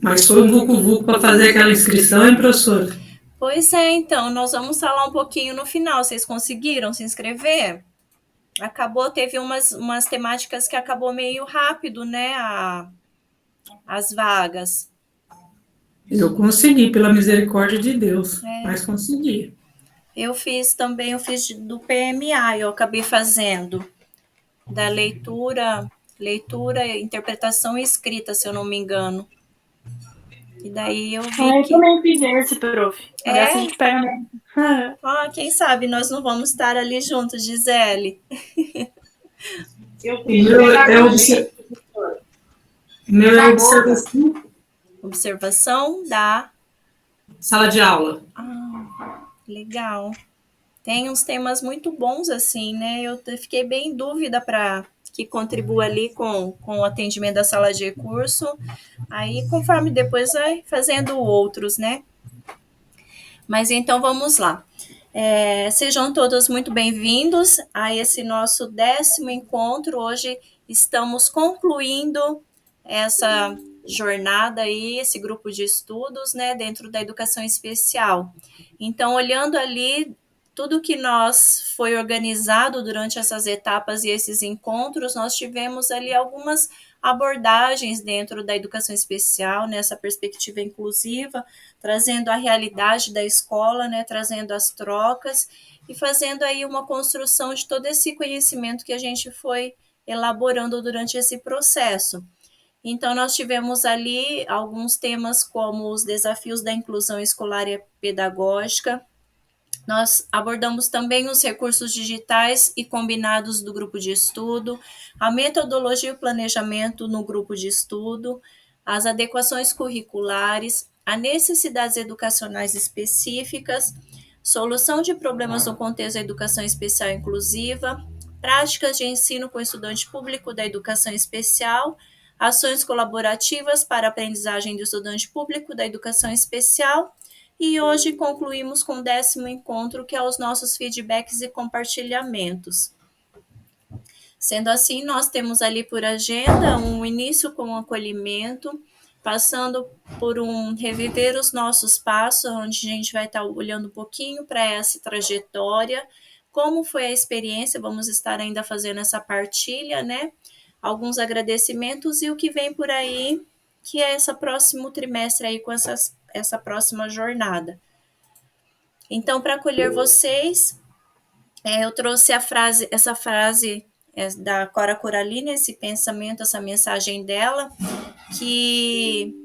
Mas foi um vucu-vucu para fazer aquela inscrição, hein, professora? Pois é, então, nós vamos falar um pouquinho no final. Vocês conseguiram se inscrever? Acabou, teve umas temáticas que acabou meio rápido, né? As vagas. Eu consegui, pela misericórdia de Deus, mas consegui. Eu fiz também, eu fiz do PMA, eu acabei fazendo da leitura, interpretação e escrita, se eu não me engano. E daí eu vi Eu que também fiz esse, prof. Dessa a é, gente pega mesmo. quem sabe nós não vamos estar ali juntos, Gisele. Eu O fiz de meu é, pedagogia, professor. o meu é Pedagoga. observação, Observação da. sala de aula. Legal. Tem uns temas muito bons assim, né? Eu fiquei bem em dúvida para que contribua ali com o atendimento da sala de recurso. Aí, conforme depois vai fazendo outros, né? Mas então vamos lá. Sejam todos muito bem-vindos a esse nosso 10º encontro. Hoje estamos concluindo essa jornada aí, esse grupo de estudos, né, dentro da educação especial. Então, olhando ali tudo que nós foi organizado durante essas etapas e esses encontros, nós tivemos ali algumas abordagens dentro da educação especial, nessa perspectiva inclusiva, trazendo a realidade da escola, né, trazendo as trocas e fazendo aí uma construção de todo esse conhecimento que a gente foi elaborando durante esse processo. Então, nós tivemos ali alguns temas como os desafios da inclusão escolar e pedagógica. Nós abordamos também os recursos digitais e combinados do grupo de estudo, a metodologia e o planejamento no grupo de estudo, as adequações curriculares, as necessidades educacionais específicas, solução de problemas no contexto da educação especial inclusiva, práticas de ensino com estudante público da educação especial, ações colaborativas para a aprendizagem do estudante público da educação especial. E hoje concluímos com o 10º encontro, que é os nossos feedbacks e compartilhamentos. Sendo assim, nós temos ali por agenda um início com o acolhimento, passando por um reviver os nossos passos, onde a gente vai estar olhando um pouquinho para essa trajetória, como foi a experiência, vamos estar ainda fazendo essa partilha, né? Alguns agradecimentos e o que vem por aí, que é esse próximo trimestre aí com essa próxima jornada. Então, para acolher vocês, eu trouxe essa frase da Cora Coralina, esse pensamento, essa mensagem dela, que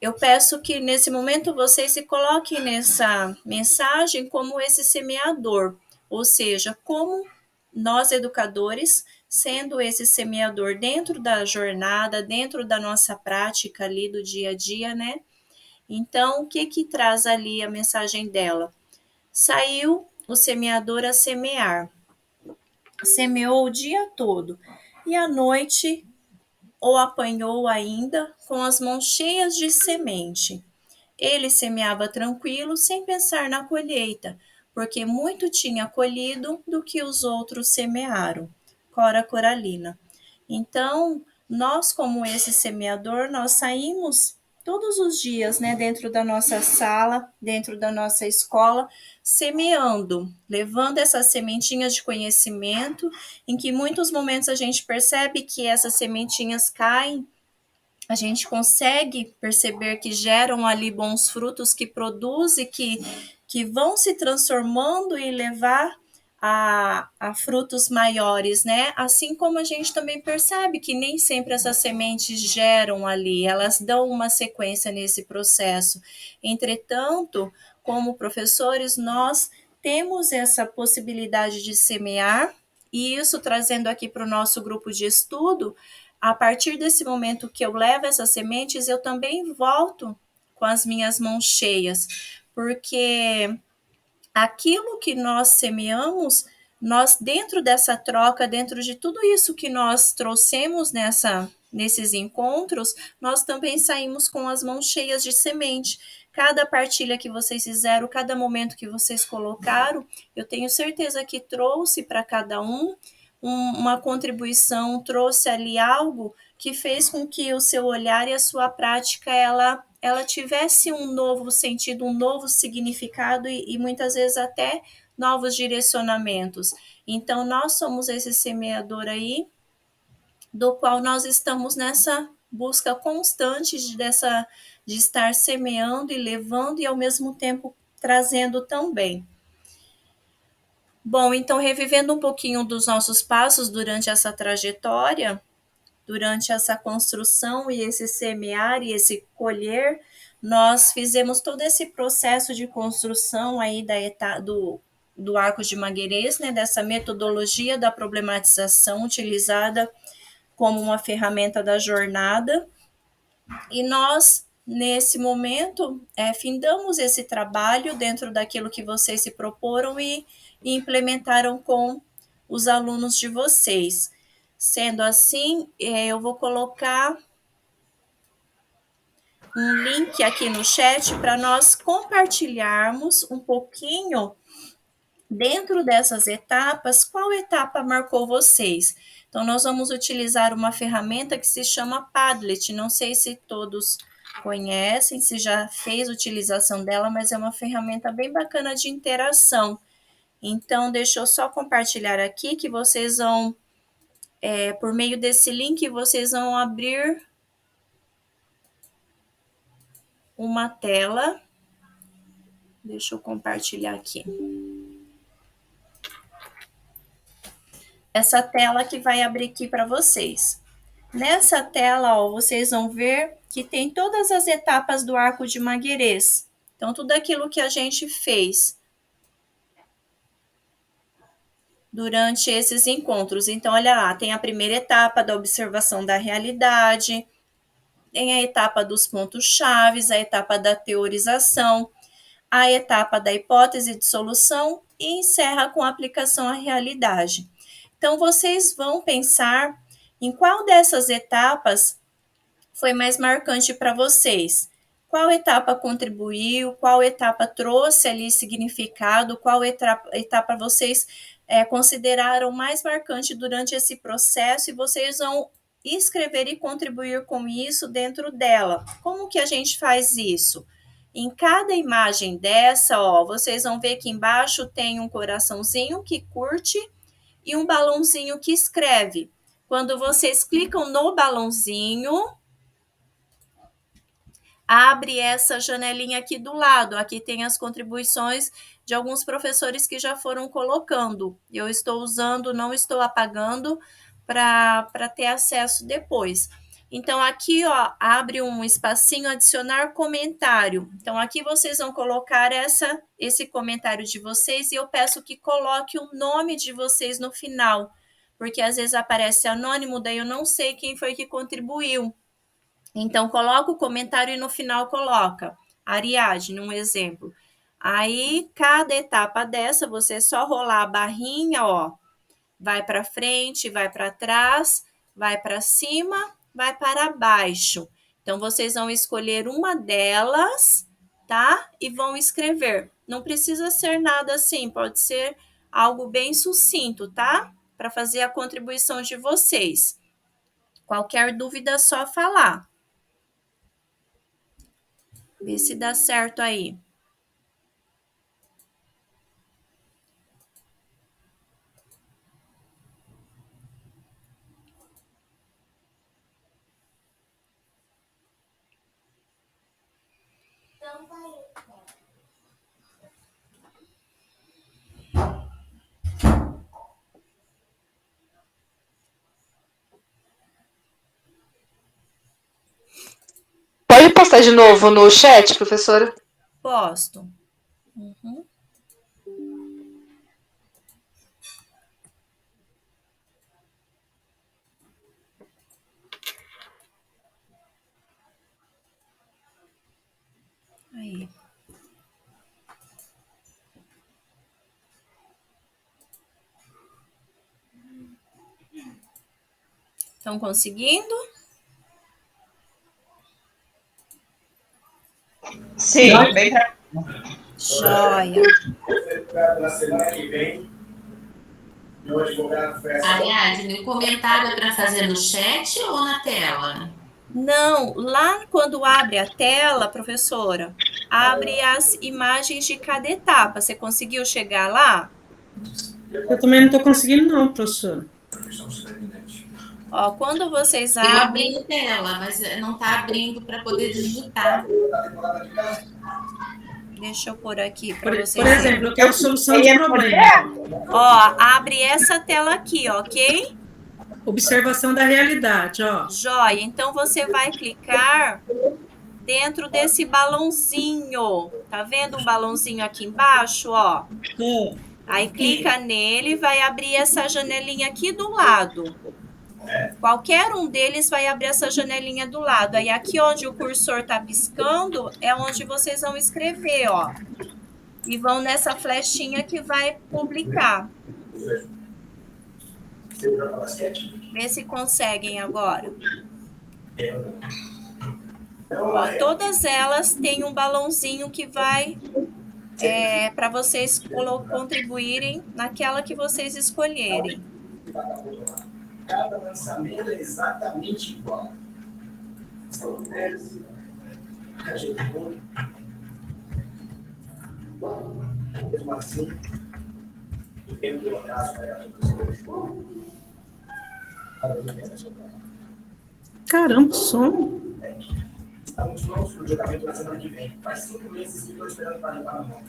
eu peço que nesse momento vocês se coloquem nessa mensagem como esse semeador, ou seja, como nós educadores, sendo esse semeador dentro da jornada, dentro da nossa prática ali do dia a dia, né? Então, o que traz ali a mensagem dela? Saiu o semeador a semear, semeou o dia todo, e à noite o apanhou ainda com as mãos cheias de semente. Ele semeava tranquilo, sem pensar na colheita, porque muito tinha colhido do que os outros semearam. Cora Coralina. Então, nós, como esse semeador, nós saímos todos os dias, né, dentro da nossa sala, dentro da nossa escola, semeando, levando essas sementinhas de conhecimento, em que muitos momentos a gente percebe que essas sementinhas caem, a gente consegue perceber que geram ali bons frutos, que produzem, que vão se transformando e levar a frutos maiores, né? Assim como a gente também percebe que nem sempre essas sementes geram ali, elas dão uma sequência nesse processo. Entretanto, como professores, nós temos essa possibilidade de semear, e isso trazendo aqui para o nosso grupo de estudo, a partir desse momento que eu levo essas sementes, eu também volto com as minhas mãos cheias, porque aquilo que nós semeamos, nós dentro dessa troca, dentro de tudo isso que nós trouxemos nesses encontros, nós também saímos com as mãos cheias de semente. Cada partilha que vocês fizeram, cada momento que vocês colocaram, eu tenho certeza que trouxe para cada uma contribuição, trouxe ali algo que fez com que o seu olhar e a sua prática ela tivesse um novo sentido, um novo significado e muitas vezes até novos direcionamentos. Então, nós somos esse semeador aí, do qual nós estamos nessa busca constante de estar semeando e levando e ao mesmo tempo trazendo também. Bom, então revivendo um pouquinho dos nossos passos durante essa trajetória, durante essa construção e esse semear e esse colher, nós fizemos todo esse processo de construção aí do arco de Magueirense, né, dessa metodologia da problematização utilizada como uma ferramenta da jornada. E nós, nesse momento, findamos esse trabalho dentro daquilo que vocês se proporam e implementaram com os alunos de vocês. Sendo assim, eu vou colocar um link aqui no chat para nós compartilharmos um pouquinho dentro dessas etapas, qual etapa marcou vocês. Então, nós vamos utilizar uma ferramenta que se chama Padlet. Não sei se todos conhecem, se já fez utilização dela, mas é uma ferramenta bem bacana de interação. Então, deixa eu só compartilhar aqui que vocês vão, por meio desse link, vocês vão abrir uma tela. Deixa eu compartilhar aqui. Essa tela que vai abrir aqui para vocês. Nessa tela, ó, vocês vão ver que tem todas as etapas do arco de Magueirense. Então, tudo aquilo que a gente fez durante esses encontros. Então, olha lá, tem a primeira etapa da observação da realidade, tem a etapa dos pontos chaves, a etapa da teorização, a etapa da hipótese de solução e encerra com a aplicação à realidade. Então, vocês vão pensar em qual dessas etapas foi mais marcante para vocês. Qual etapa contribuiu, qual etapa trouxe ali significado, qual etapa vocês consideraram mais marcante durante esse processo e vocês vão escrever e contribuir com isso dentro dela. Como que a gente faz isso? Em cada imagem dessa, ó, vocês vão ver que embaixo tem um coraçãozinho que curte e um balãozinho que escreve. Quando vocês clicam no balãozinho, abre essa janelinha aqui do lado. Aqui tem as contribuições de alguns professores que já foram colocando. Eu estou usando, não estou apagando para ter acesso depois. Então, aqui, ó, abre um espacinho, adicionar comentário. Então, aqui vocês vão colocar esse comentário de vocês e eu peço que coloque o nome de vocês no final, porque às vezes aparece anônimo, daí eu não sei quem foi que contribuiu. Então, coloca o comentário e no final coloca Ariadne, um exemplo. Aí, cada etapa dessa, você só rolar a barrinha, ó, vai para frente, vai para trás, vai para cima, vai para baixo. Então, vocês vão escolher uma delas, tá? E vão escrever. Não precisa ser nada assim, pode ser algo bem sucinto, tá? Para fazer a contribuição de vocês. Qualquer dúvida, é só falar. Vê se dá certo aí. Pode postar de novo no chat, professora? Posto. Uhum. Aí. Estão conseguindo? Sim, bem Joia. Na semana que vem. Ariadne, o comentário é para fazer no chat ou na tela? Não, lá quando abre a tela, professora, abre as imagens de cada etapa. Você conseguiu chegar lá? Eu também não estou conseguindo, não, professor. Ó, quando vocês Eu abrem. abri a tela, mas não está abrindo para poder digitar. Deixa eu pôr aqui para Por vocês exemplo, eu quero solução de problema. Ó, abre essa tela aqui, ok? Observação da realidade, ó. Joia. Então você vai clicar dentro desse balãozinho. Tá vendo um balãozinho aqui embaixo, ó? Aí clica nele e vai abrir essa janelinha aqui do lado. Qualquer um deles vai abrir essa janelinha do lado. Aí aqui onde o cursor tá piscando é onde vocês vão escrever, ó. E vão nessa flechinha que vai publicar. Vê se conseguem agora. Ó, todas elas têm um balãozinho que vai para vocês contribuírem naquela que vocês escolherem. Cada lançamento é exatamente igual. Mesmo assim, Caramba, som. Estamos prontos para o julgamento na semana que vem. Faz 5 meses que estou esperando para limpar a mão.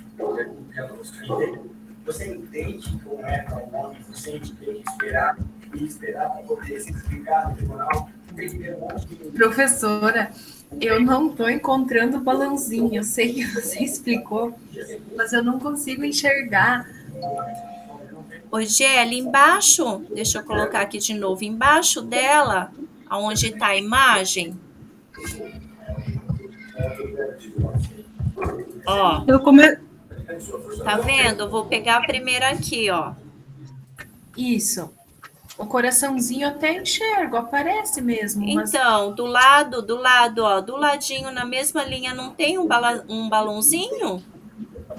Você entende como é para um homem inocente ter que esperar para poder se explicar no tribunal? Tem que ver um monte de... Professora, eu não estou encontrando o balãozinho. Eu sei que você explicou, mas eu não consigo enxergar. Ô, Gelli, embaixo, deixa eu colocar aqui de novo, embaixo dela, onde está a imagem. Ó, tá vendo? Eu vou pegar a primeira aqui, ó. Isso. O coraçãozinho até enxergo, aparece mesmo. Mas... Então, do lado, ó, do ladinho, na mesma linha, não tem um balãozinho?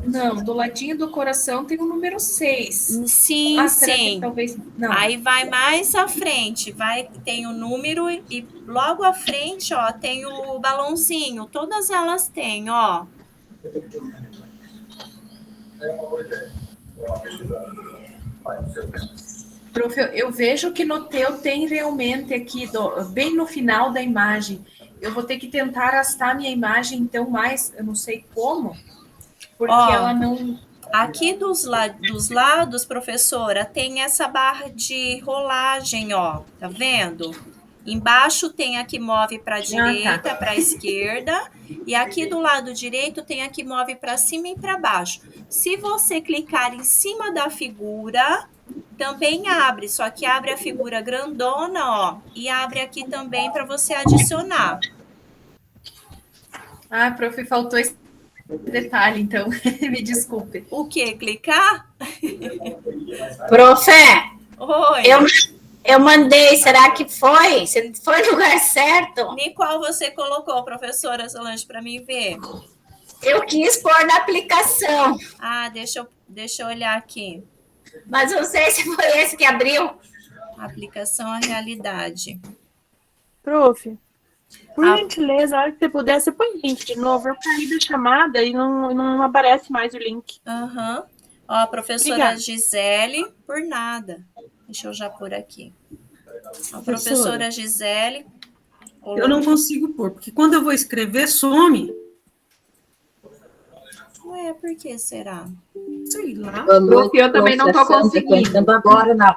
Não, do ladinho do coração tem o número 6. Sim, sim. Talvez... Não. Aí vai mais à frente, tem o número e logo à frente, ó, tem o balãozinho. Todas elas têm, ó. Prof, eu vejo que no teu tem realmente aqui, bem no final da imagem. Eu vou ter que tentar arrastar minha imagem, então, mais, eu não sei como, porque ela não... Aqui dos lados, professora, tem essa barra de rolagem, ó, tá vendo? Embaixo tem a que move para a direita, para a esquerda, e aqui do lado direito tem a que move para cima e para baixo. Se você clicar em cima da figura, também abre, só que abre a figura grandona, ó, e abre aqui também para você adicionar. Ah, prof, faltou esse detalhe, então, me desculpe. O que? Clicar? Prof, Oi. Eu mandei, será que foi? Você foi no lugar certo? E qual você colocou, professora Solange, para mim ver? Eu quis pôr na aplicação. Ah, deixa eu olhar aqui. Mas não sei se foi esse que abriu. Aplicação à realidade. Prof, por gentileza, a hora que você puder, você põe o link de novo. Eu caí da chamada e não aparece mais o link. Aham. Ó, a professora Obrigada. Gisele, por nada. Deixa eu já pôr aqui. A professora Gisele. Eu não consigo pôr, porque quando eu vou escrever, some. Ué, por que será? Sei lá. Prof, eu também não estou conseguindo. Agora não.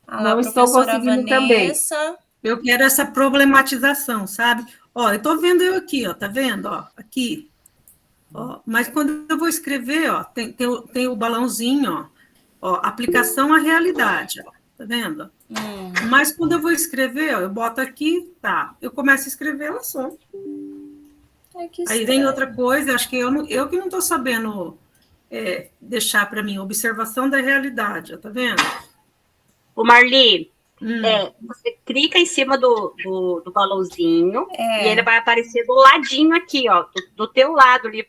Ah, lá, Não estou conseguindo Vanessa. também. Eu quero essa problematização, sabe? Ó, eu tô vendo eu aqui, ó, tá vendo? Ó, aqui. Ó, mas quando eu vou escrever, ó, tem o balãozinho, ó, aplicação à realidade, ó, tá vendo? Mas quando eu vou escrever, ó, eu boto aqui, tá, eu começo a escrever, ela só. Aí vem outra coisa, acho que eu que não estou sabendo deixar para mim, observação da realidade, ó, tá vendo? O Marli, você clica em cima do balãozinho e ele vai aparecer do ladinho aqui, ó, do teu lado ali.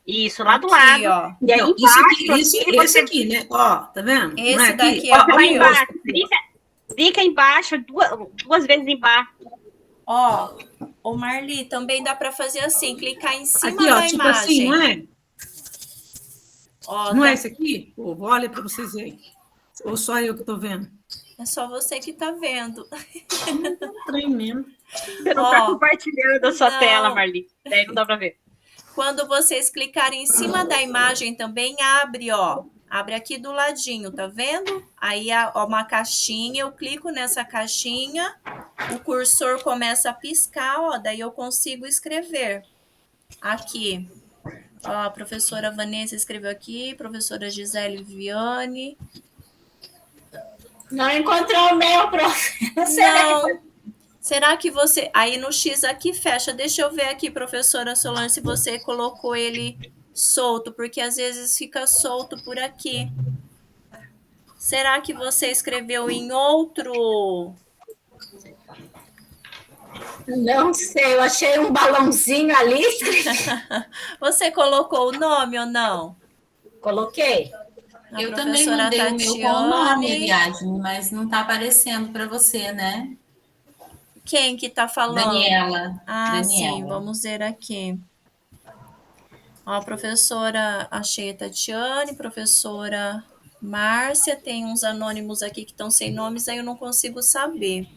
Isso, lá do Aqui, lado. ó. E aí Então, esse aqui, né? Ó, tá vendo? Não Esse é daqui aqui? é Ó, o Lá meu. embaixo. Clica embaixo, duas vezes embaixo. Ó, ô Marli, também dá para fazer assim, clicar em cima aqui, ó, da tipo assim, imagem. não é? Ó, Não tá- é esse aqui? Povo, olha para vocês verem. Ou só eu que tô vendo? É só você que tá vendo. Trem mesmo. Você não tá compartilhando a sua não. tela, Marli. Daí não dá para ver. Quando vocês clicarem em cima da imagem também abre, ó. Abre aqui do ladinho, tá vendo? Aí ó, uma caixinha, eu clico nessa caixinha, o cursor começa a piscar, ó, daí eu consigo escrever. Aqui. Ó, a professora Vanessa escreveu aqui, professora Gisele Viviane. Não encontrou o meu, prof. Não. Será que você... Aí no X aqui fecha. Deixa eu ver aqui, professora Solange, se você colocou ele solto, porque às vezes fica solto por aqui. Será que você escreveu em outro... Não sei, eu achei um balãozinho ali. Você colocou o nome ou não? Coloquei. A Eu também professora mandei o meu com o nome, Tatiane. Ariadne, mas não tá aparecendo para você, né? Quem que tá falando? Daniela. Ah, sim, Daniela. vamos ver aqui. Ó, a professora, achei a Tatiane, professora Márcia, tem uns anônimos aqui que estão sem nomes, aí eu não consigo saber.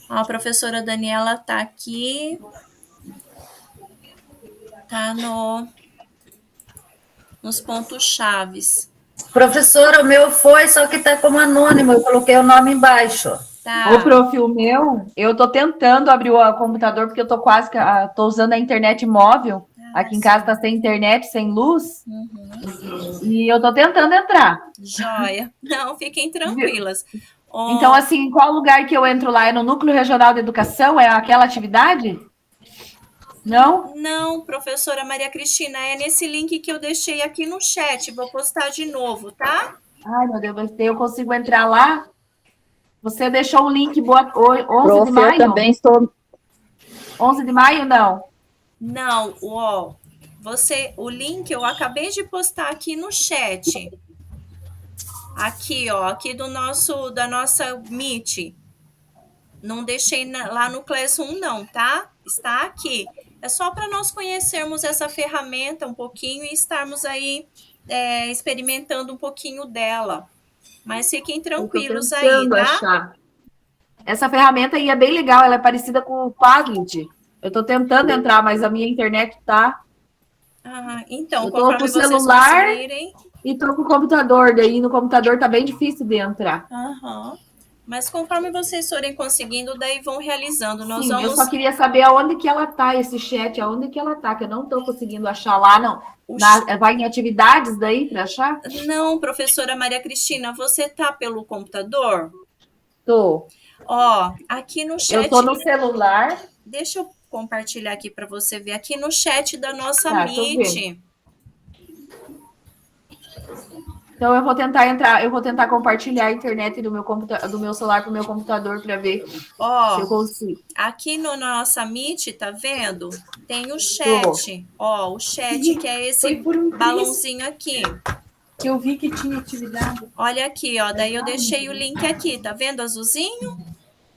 Ó, a professora Daniela tá aqui. Tá nos pontos chaves. Professora, o meu foi, só que tá como anônimo, eu coloquei o nome embaixo. Tá. Ô, prof, o meu, eu tô tentando abrir o computador, porque eu tô quase, tô usando a internet móvel. Aqui em casa tá sem internet, sem luz. E eu tô tentando entrar. Joia. Não, fiquem tranquilas. Ó, Então, assim, em qual lugar que eu entro lá? É no Núcleo Regional de Educação? É aquela atividade? Não? Não, professora Maria Cristina, é nesse link que eu deixei aqui no chat. Vou postar de novo, tá? Ai, meu Deus, eu consigo entrar lá? Você deixou o link 11 Prof, de maio? eu também estou... 11 de maio, não? Não, ó, o link eu acabei de postar aqui no chat. Aqui, ó, aqui da nossa Meet. Não deixei lá no Classroom não, tá? Está aqui. É só para nós conhecermos essa ferramenta um pouquinho e estarmos aí experimentando um pouquinho dela. Mas fiquem tranquilos aí, tá? Achar. Essa ferramenta aí é bem legal, ela é parecida com o Padlet. Eu tô tentando entrar, mas a minha internet tá... Então, eu tô com o celular e tô com o computador, daí no computador tá bem difícil de entrar. Mas conforme vocês forem conseguindo, daí vão realizando. Nós Sim, vamos... eu só queria saber aonde que ela tá, esse chat, aonde que ela tá, que eu não tô conseguindo achar lá, não. Vai em atividades daí para achar? Não, professora Maria Cristina, você tá pelo computador? Tô. Ó, aqui no chat... Eu tô no celular. Deixa eu compartilhar aqui para você ver. Aqui no chat da nossa Meet. Então eu vou tentar entrar, eu vou tentar compartilhar a internet do meu celular para o meu computador para ver se eu consigo. Aqui na nossa Meet, tá vendo? Tem o chat. Ó, o chat que é esse balãozinho aqui. Que eu vi que tinha atividade. Olha aqui, ó. Daí eu deixei o link aqui, tá vendo azulzinho?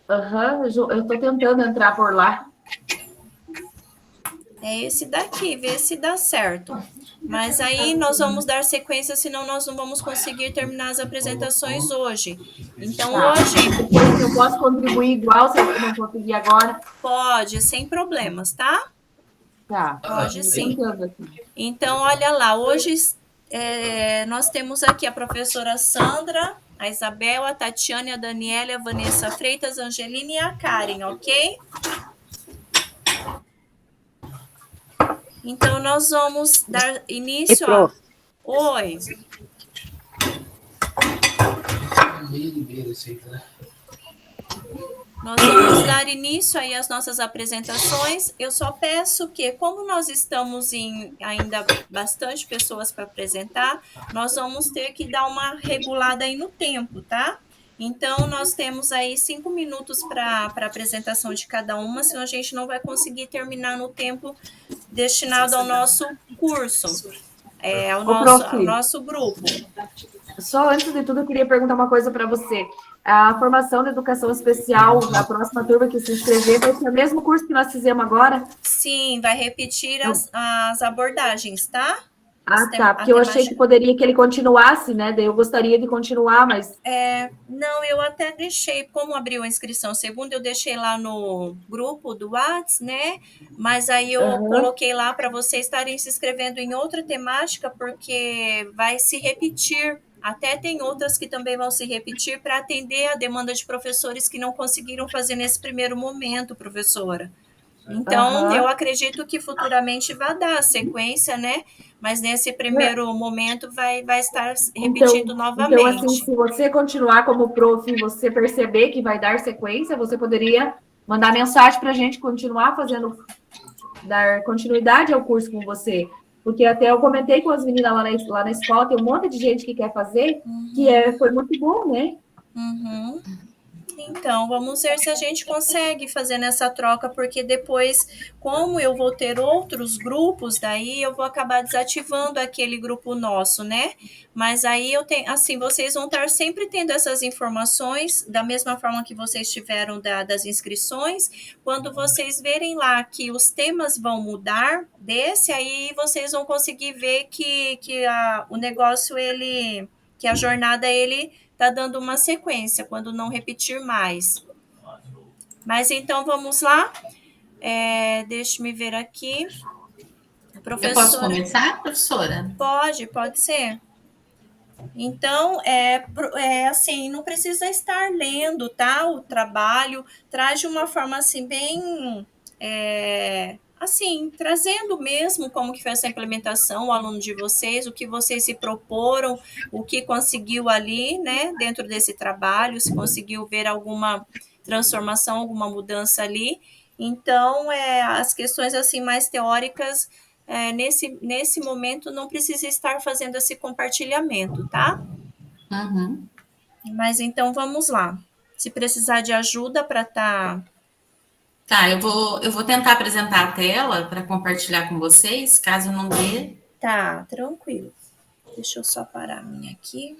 Eu tô tentando entrar por lá. É esse daqui, vê se dá certo. Mas aí nós vamos dar sequência, senão nós não vamos conseguir terminar as apresentações hoje. Então, hoje... Eu posso contribuir igual se eu não conseguir agora? Pode, sem problemas, tá? Tá. Pode sim. Então, olha lá, hoje nós temos aqui a professora Sandra, a Isabel, a Tatiane, a Daniela, a Vanessa Freitas, a Angelina e a Karen, ok? Então, nós vamos dar início a... Oi. Nós vamos dar início aí às nossas apresentações. Eu só peço que, como nós estamos em ainda bastante pessoas para apresentar, nós vamos ter que dar uma regulada aí no tempo, tá? Então, nós temos aí 5 minutos para a apresentação de cada uma, senão a gente não vai conseguir terminar no tempo destinado ao nosso curso, ao nosso grupo. Só antes de tudo, eu queria perguntar uma coisa para você. A formação de educação especial na próxima turma que se inscrever vai ser o mesmo curso que nós fizemos agora? Sim, vai repetir as abordagens, tá? Tá, porque eu achei que poderia que ele continuasse, né? Daí eu gostaria de continuar, mas... Não, eu até deixei, como abriu a inscrição segunda, eu deixei lá no grupo do WhatsApp, né? Mas aí eu coloquei lá para vocês estarem se inscrevendo em outra temática, porque vai se repetir. Até tem outras que também vão se repetir para atender a demanda de professores que não conseguiram fazer nesse primeiro momento, professora. Então, eu acredito que futuramente vai dar a sequência, né? Mas nesse primeiro momento vai estar repetindo novamente. Então, assim, se você continuar como prof e você perceber que vai dar sequência, você poderia mandar mensagem para a gente continuar dar continuidade ao curso com você. Porque até eu comentei com as meninas lá na escola, tem um monte de gente que quer fazer, foi muito bom, né? Então, vamos ver se a gente consegue fazer nessa troca, porque depois, como eu vou ter outros grupos, daí eu vou acabar desativando aquele grupo nosso, né? Mas aí eu tenho, assim, vocês vão estar sempre tendo essas informações, da mesma forma que vocês tiveram das inscrições. Quando vocês verem lá que os temas vão mudar aí vocês vão conseguir ver que o negócio, que a jornada, está dando uma sequência, quando não repetir mais. Mas então, vamos lá. Deixa-me ver aqui. Professora, eu posso começar, professora? Pode ser. Então, assim, não precisa estar lendo, tá? O trabalho traz de uma forma, assim, bem... assim, trazendo mesmo como que foi essa implementação, o aluno de vocês, o que vocês se proporam, o que conseguiu ali, né, dentro desse trabalho, se conseguiu ver alguma transformação, alguma mudança ali. Então, as questões, assim, mais teóricas, nesse momento, não precisa estar fazendo esse compartilhamento, tá? Mas, então, vamos lá. Se precisar de ajuda para estar... Tá, eu vou tentar apresentar a tela para compartilhar com vocês, caso não dê. Tá, tranquilo. Deixa eu só parar a minha aqui.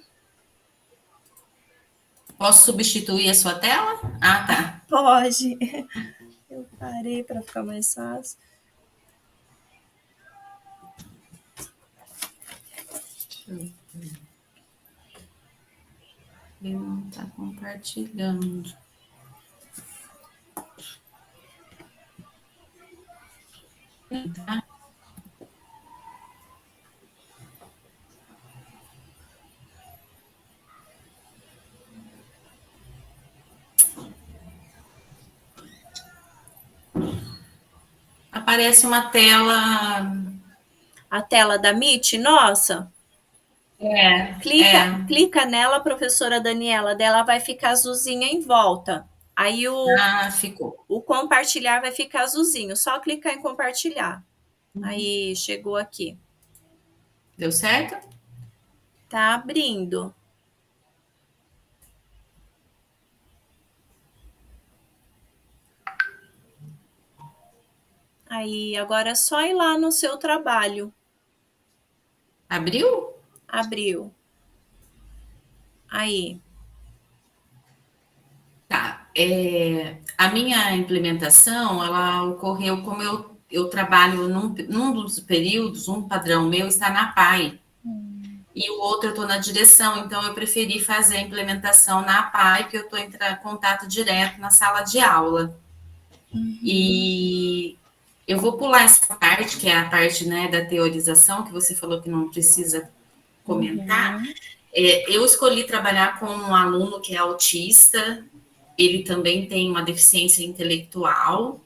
Posso substituir a sua tela? Ah, tá. Pode. Eu parei para ficar mais fácil. Deixa eu ver. Ele não está compartilhando. Tá. Aparece uma tela. A tela da Meet, nossa? Clica nela, professora Daniela, dela vai ficar azulzinha em volta. Aí ficou. O compartilhar vai ficar azulzinho, só clicar em compartilhar. Aí, chegou aqui. Deu certo? Tá abrindo. Aí, agora é só ir lá no seu trabalho. Abriu? Abriu. Aí. Tá. A minha implementação, ela ocorreu como eu trabalho num dos períodos, um padrão meu está na PAI. E o outro eu estou na direção, então eu preferi fazer a implementação na PAI, que eu estou em contato direto na sala de aula. E eu vou pular essa parte, que é a parte, né, da teorização, que você falou que não precisa comentar. Eu escolhi trabalhar com um aluno que é autista, ele também tem uma deficiência intelectual,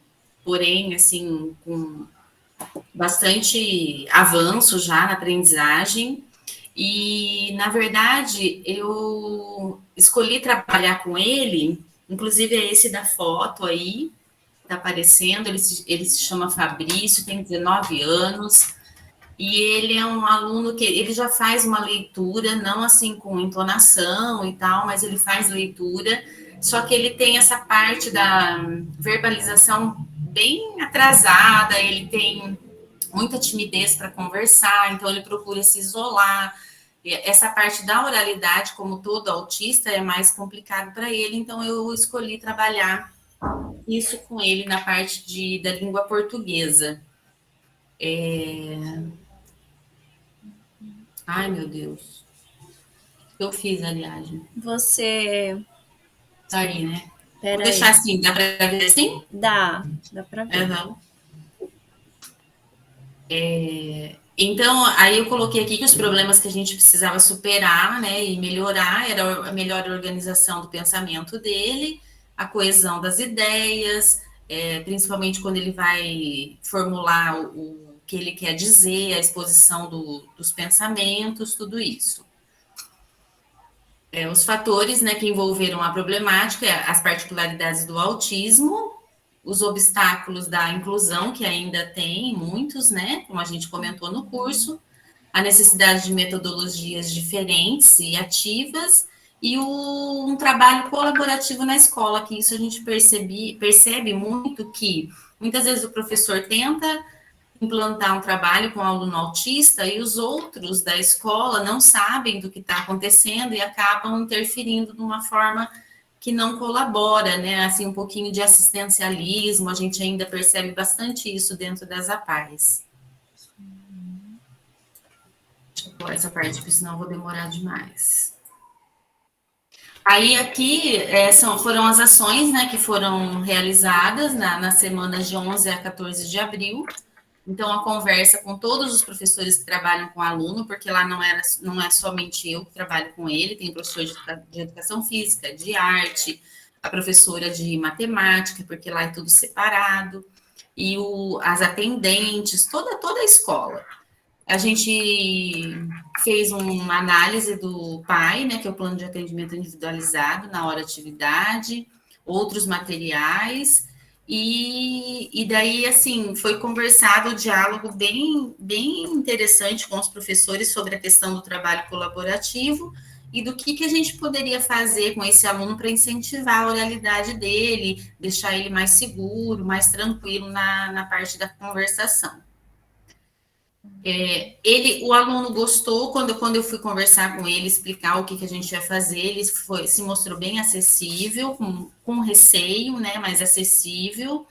porém, assim, com bastante avanço já na aprendizagem. E, na verdade, eu escolhi trabalhar com ele, inclusive é esse da foto aí, tá aparecendo, ele se chama Fabrício, tem 19 anos, e ele é um aluno que ele já faz uma leitura, não assim com entonação e tal, mas ele faz leitura, só que ele tem essa parte da verbalização bem atrasada, ele tem muita timidez para conversar, então ele procura se isolar. Essa parte da oralidade, como todo autista, é mais complicado para ele, então eu escolhi trabalhar isso com ele na parte da língua portuguesa. Ai, meu Deus. O que eu fiz, aliás? Você... Tá aí, né? Pera Vou aí. deixar assim, dá para ver assim? Dá para ver. Uhum. Então, aí eu coloquei aqui que os problemas que a gente precisava superar, né, e melhorar, era a melhor organização do pensamento dele, a coesão das ideias, principalmente quando ele vai formular o que ele quer dizer, a exposição dos pensamentos, tudo isso. Os fatores, né, que envolveram a problemática, as particularidades do autismo, os obstáculos da inclusão, que ainda tem muitos, né, como a gente comentou no curso, a necessidade de metodologias diferentes e ativas, e um trabalho colaborativo na escola, que isso a gente percebe muito que, muitas vezes o professor tenta implantar um trabalho com o aluno autista e os outros da escola não sabem do que está acontecendo e acabam interferindo de uma forma que não colabora, né? Assim, um pouquinho de assistencialismo, a gente ainda percebe bastante isso dentro das APAES. Deixa eu pular essa parte, porque senão eu vou demorar demais. Aí, aqui, foram as ações, né, que foram realizadas nas semanas de 11 a 14 de abril. Então, a conversa com todos os professores que trabalham com aluno, porque lá não é somente eu que trabalho com ele, tem professor de educação física, de arte, a professora de matemática, porque lá é tudo separado, e as atendentes, toda a escola. A gente fez uma análise do PAI, né, que é o Plano de Atendimento Individualizado, na hora atividade, outros materiais. E daí, assim, foi conversado o diálogo bem interessante com os professores sobre a questão do trabalho colaborativo e do que a gente poderia fazer com esse aluno para incentivar a oralidade dele, deixar ele mais seguro, mais tranquilo na parte da conversação. O aluno gostou quando eu fui conversar com ele, explicar o que a gente ia fazer, ele se mostrou bem acessível, com receio, né, mas acessível.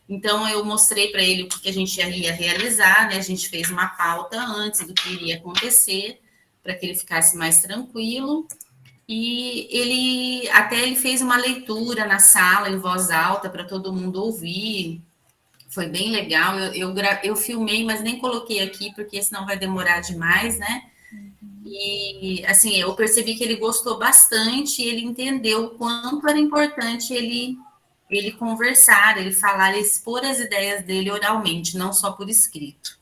Então, eu mostrei para ele o que a gente ia realizar, né, a gente fez uma pauta antes do que iria acontecer, para que ele ficasse mais tranquilo. E ele fez uma leitura na sala, em voz alta, para todo mundo ouvir. Foi bem legal, eu filmei, mas nem coloquei aqui, porque senão vai demorar demais, né? E, assim, eu percebi que ele gostou bastante, ele entendeu o quanto era importante ele conversar, ele falar, ele expor as ideias dele oralmente, não só por escrito.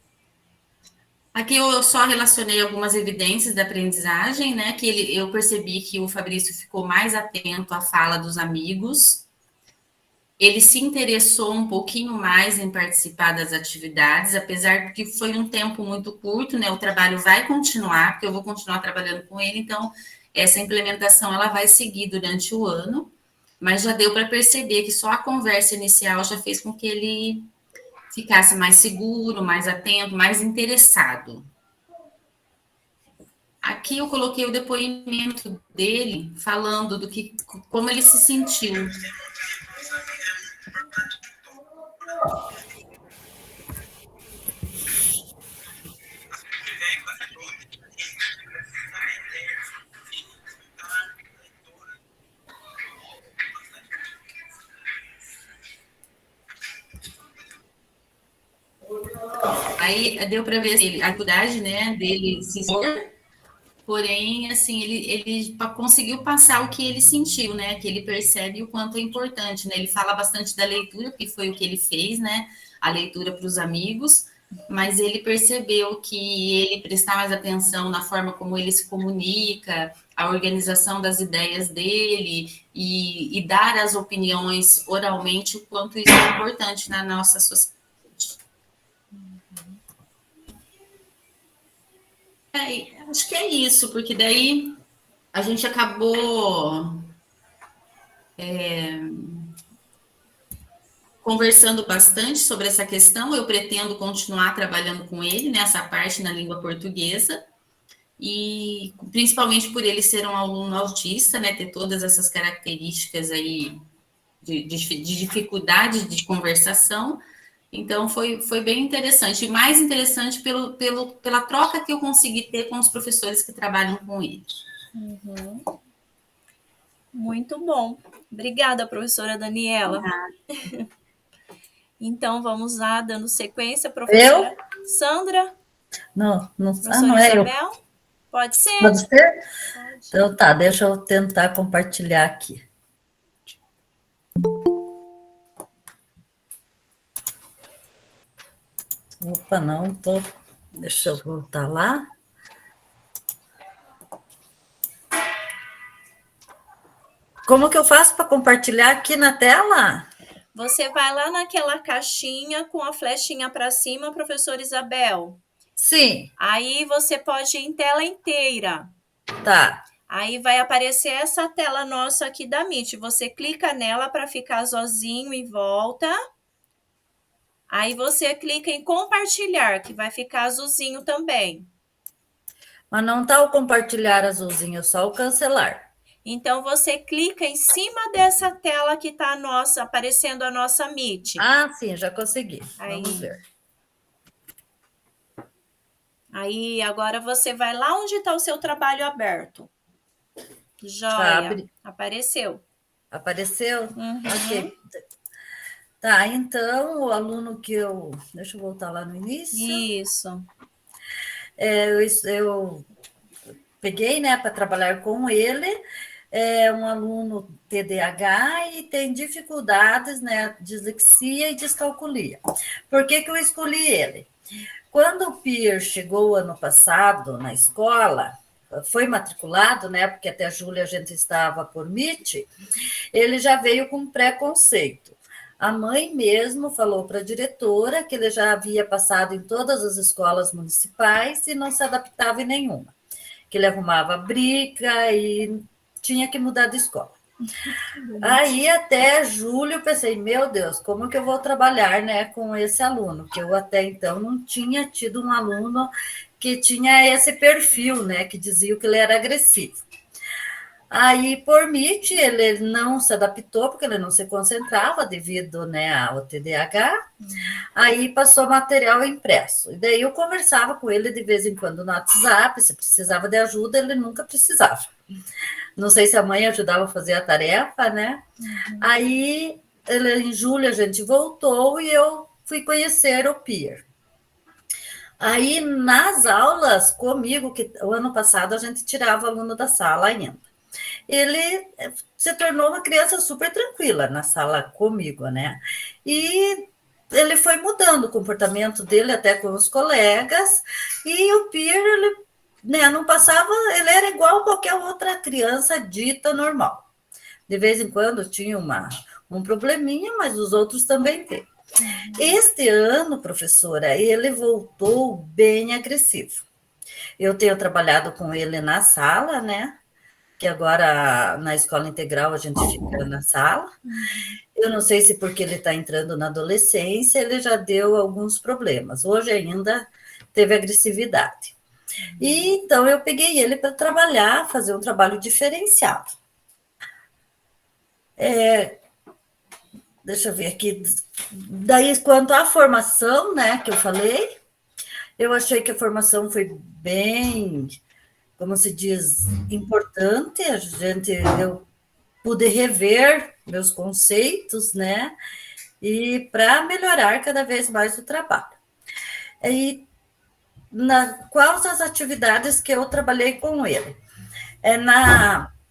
Aqui eu só relacionei algumas evidências da aprendizagem, né? Que eu percebi que o Fabrício ficou mais atento à fala dos amigos, ele se interessou um pouquinho mais em participar das atividades, apesar de que foi um tempo muito curto, né? O trabalho vai continuar, porque eu vou continuar trabalhando com ele, então essa implementação ela vai seguir durante o ano, mas já deu para perceber que só a conversa inicial já fez com que ele ficasse mais seguro, mais atento, mais interessado. Aqui eu coloquei o depoimento dele, falando como ele se sentiu. Aí deu para ver a dificuldade, né, dele se expor, porém, assim, ele conseguiu passar o que ele sentiu, né, que ele percebe o quanto é importante, né, ele fala bastante da leitura, que foi o que ele fez, né, a leitura para os amigos, mas ele percebeu que ele prestar mais atenção na forma como ele se comunica, a organização das ideias dele e dar as opiniões oralmente, o quanto isso é importante na nossa sociedade. Acho que é isso, porque daí a gente acabou conversando bastante sobre essa questão. Eu pretendo continuar trabalhando com ele nessa parte na língua portuguesa, e principalmente por ele ser um aluno autista, né, ter todas essas características aí de dificuldade de conversação. Então, foi bem interessante, e mais interessante pela troca que eu consegui ter com os professores que trabalham com ele. Uhum. Muito bom. Obrigada, professora Daniela. Então, vamos lá, dando sequência, professora Sandra. Não, Professora não é Isabel? eu. Pode ser? Pode ser? Pode. Então tá, deixa eu tentar compartilhar aqui. Opa, não, deixa eu voltar lá. Como que eu faço para compartilhar aqui na tela? Você vai lá naquela caixinha com a flechinha para cima, professora Isabel. Sim. Aí você pode ir em tela inteira. Tá. Aí vai aparecer essa tela nossa aqui da Meet. Você clica nela para ficar azulzinho e volta. Aí você clica em compartilhar, que vai ficar azulzinho também. Mas não tá o compartilhar azulzinho, só o cancelar. Então, você clica em cima dessa tela que está aparecendo a nossa Meet. Ah, sim, já consegui. Aí. Vamos ver. Aí, agora você vai lá onde está o seu trabalho aberto. Joia. Apareceu. Apareceu? Uhum. Ok. Tá, então, o aluno que eu... Deixa eu voltar lá no início. Isso. Eu peguei, né, para trabalhar com ele. É um aluno TDAH e tem dificuldades, né, dislexia e descalculia. Por que eu escolhi ele? Quando o Pier chegou ano passado na escola, foi matriculado, né, porque até julho a gente estava por Meet, ele já veio com preconceito. A mãe mesmo falou para a diretora que ele já havia passado em todas as escolas municipais e não se adaptava em nenhuma, que ele arrumava briga e tinha que mudar de escola. Aí, até julho, eu pensei, meu Deus, como que eu vou trabalhar, né, com esse aluno? Que eu até então não tinha tido um aluno que tinha esse perfil, né, que dizia que ele era agressivo. Aí, por Meet, ele não se adaptou, porque ele não se concentrava devido, né, ao TDAH. Aí passou material impresso. E daí eu conversava com ele de vez em quando no WhatsApp, se precisava de ajuda, ele nunca precisava. Não sei se a mãe ajudava a fazer a tarefa, né? Aí, em julho, a gente voltou e eu fui conhecer o Pier. Aí, nas aulas comigo, que o ano passado a gente tirava o aluno da sala ainda, ele se tornou uma criança super tranquila na sala comigo, né? E ele foi mudando o comportamento dele até com os colegas, e o Pier, ele, né, não passava, ele era igual a qualquer outra criança dita normal. De vez em quando tinha um probleminha, mas os outros também têm. Este ano, professora, ele voltou bem agressivo. Eu tenho trabalhado com ele na sala, né? Que agora na escola integral a gente fica na sala. Eu não sei se porque ele está entrando na adolescência, ele já deu alguns problemas. Hoje ainda teve agressividade. E então eu peguei ele para trabalhar, fazer um trabalho diferenciado. Deixa eu ver aqui. Daí, quanto à formação, né, que eu falei, eu achei que a formação foi bem, como se diz, importante. Eu pude rever meus conceitos, né, e para melhorar cada vez mais o trabalho. E quais as atividades que eu trabalhei com ele?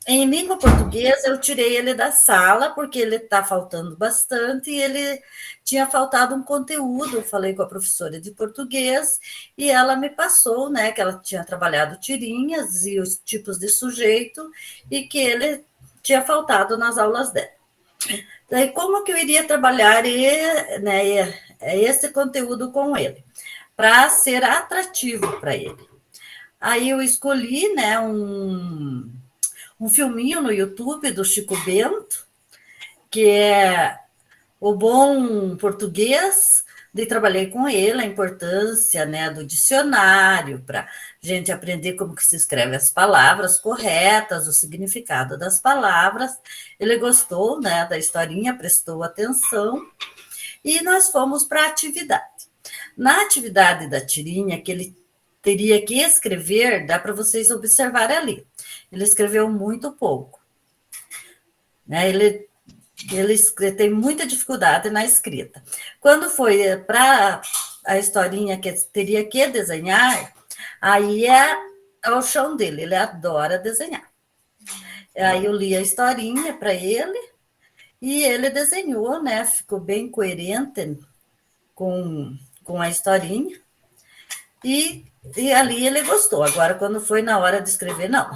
Em língua portuguesa, eu tirei ele da sala, porque ele está faltando bastante, e ele tinha faltado um conteúdo. Eu falei com a professora de português, e ela me passou, né, que ela tinha trabalhado tirinhas e os tipos de sujeito, e que ele tinha faltado nas aulas dela. Daí, como que eu iria trabalhar esse conteúdo com ele? Para ser atrativo para ele. Aí eu escolhi, né, um filminho no YouTube do Chico Bento, que é o bom português, daí trabalhei com ele, a importância, né, do dicionário, para a gente aprender como que se escreve as palavras corretas, o significado das palavras. Ele gostou, né, da historinha, prestou atenção, e nós fomos para a atividade. Na atividade da tirinha, que ele teria que escrever, dá para vocês observarem ali. Ele escreveu muito pouco. Né? Ele tem muita dificuldade na escrita. Quando foi para a historinha que teria que desenhar, aí é o chão dele, ele adora desenhar. Aí eu li a historinha para ele, e ele desenhou, né? Ficou bem coerente com a historinha, e ali ele gostou. Agora, quando foi na hora de escrever, não.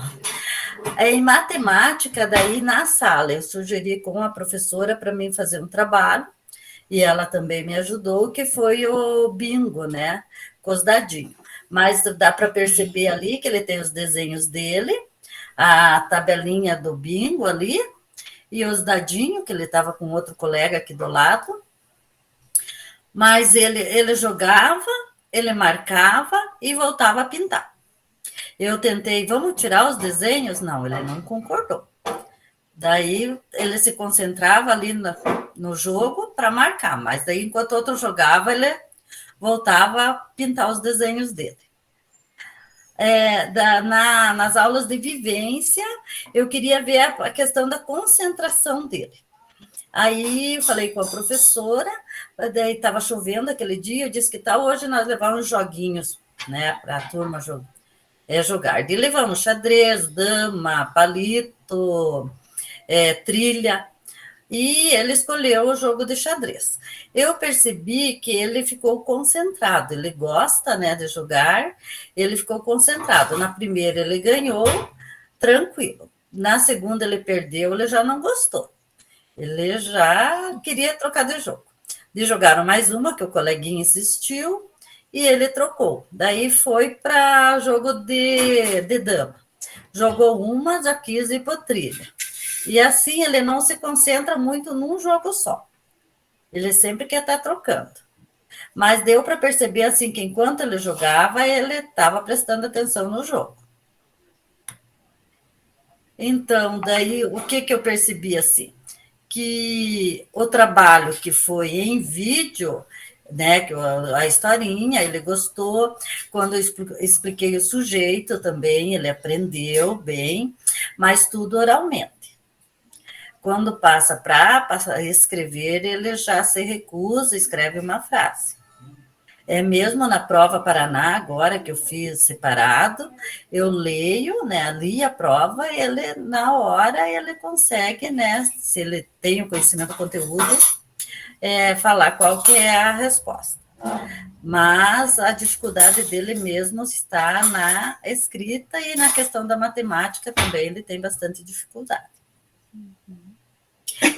Em matemática, daí na sala, eu sugeri com a professora para mim fazer um trabalho, e ela também me ajudou, que foi o bingo, né? Com os dadinhos. Mas dá para perceber ali que ele tem os desenhos dele, a tabelinha do bingo ali, e os dadinhos, que ele estava com outro colega aqui do lado. Mas ele jogava, ele marcava e voltava a pintar. Eu tentei, vamos tirar os desenhos? Não, ele não concordou. Daí ele se concentrava ali no jogo para marcar, mas daí enquanto o outro jogava, ele voltava a pintar os desenhos dele. Nas aulas de vivência, eu queria ver a questão da concentração dele. Aí eu falei com a professora, daí estava chovendo aquele dia, eu disse que tal, hoje nós levamos joguinhos, né, para a turma jogar. E levamos xadrez, dama, palito, trilha, e ele escolheu o jogo de xadrez. Eu percebi que ele ficou concentrado, ele gosta, né, de jogar, ele ficou concentrado. Na primeira ele ganhou, tranquilo. Na segunda ele perdeu, ele já não gostou. Ele já queria trocar de jogo. De jogaram mais uma, que o coleguinha insistiu, e ele trocou. Daí foi para jogo de dama. Jogou uma, já quis ir para trilha. E assim ele não se concentra muito num jogo só. Ele sempre quer estar trocando. Mas deu para perceber assim que enquanto ele jogava, ele estava prestando atenção no jogo. Então, daí o que eu percebi assim? Que o trabalho que foi em vídeo, né, que a historinha, ele gostou. Quando eu expliquei o sujeito também, ele aprendeu bem, mas tudo oralmente. Quando passa para escrever, ele já se recusa, escreve uma frase. Mesmo na prova Paraná, agora que eu fiz separado, eu leio, né, li a prova, ele, na hora, ele consegue, né, se ele tem o conhecimento do conteúdo, falar qual que é a resposta. Mas a dificuldade dele mesmo está na escrita e na questão da matemática também, ele tem bastante dificuldade.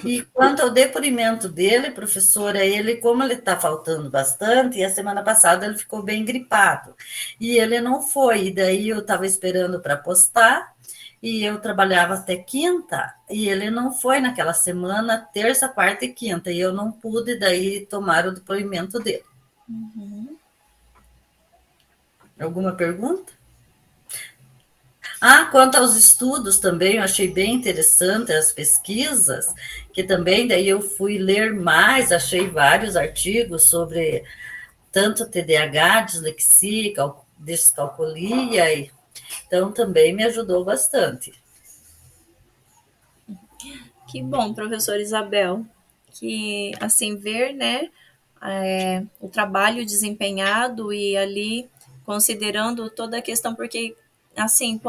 E quanto ao depoimento dele, professora, como ele está faltando bastante, e a semana passada ele ficou bem gripado, e ele não foi, e daí eu estava esperando para postar, e eu trabalhava até quinta, e ele não foi naquela semana, terça, quarta e quinta, e eu não pude daí tomar o depoimento dele. Alguma pergunta? Quanto aos estudos também, eu achei bem interessante as pesquisas, que também daí eu fui ler mais, achei vários artigos sobre tanto TDAH, dislexia, descalculia, então também me ajudou bastante. Que bom, professora Isabel, que assim ver, né, o trabalho desempenhado e ali considerando toda a questão, porque assim,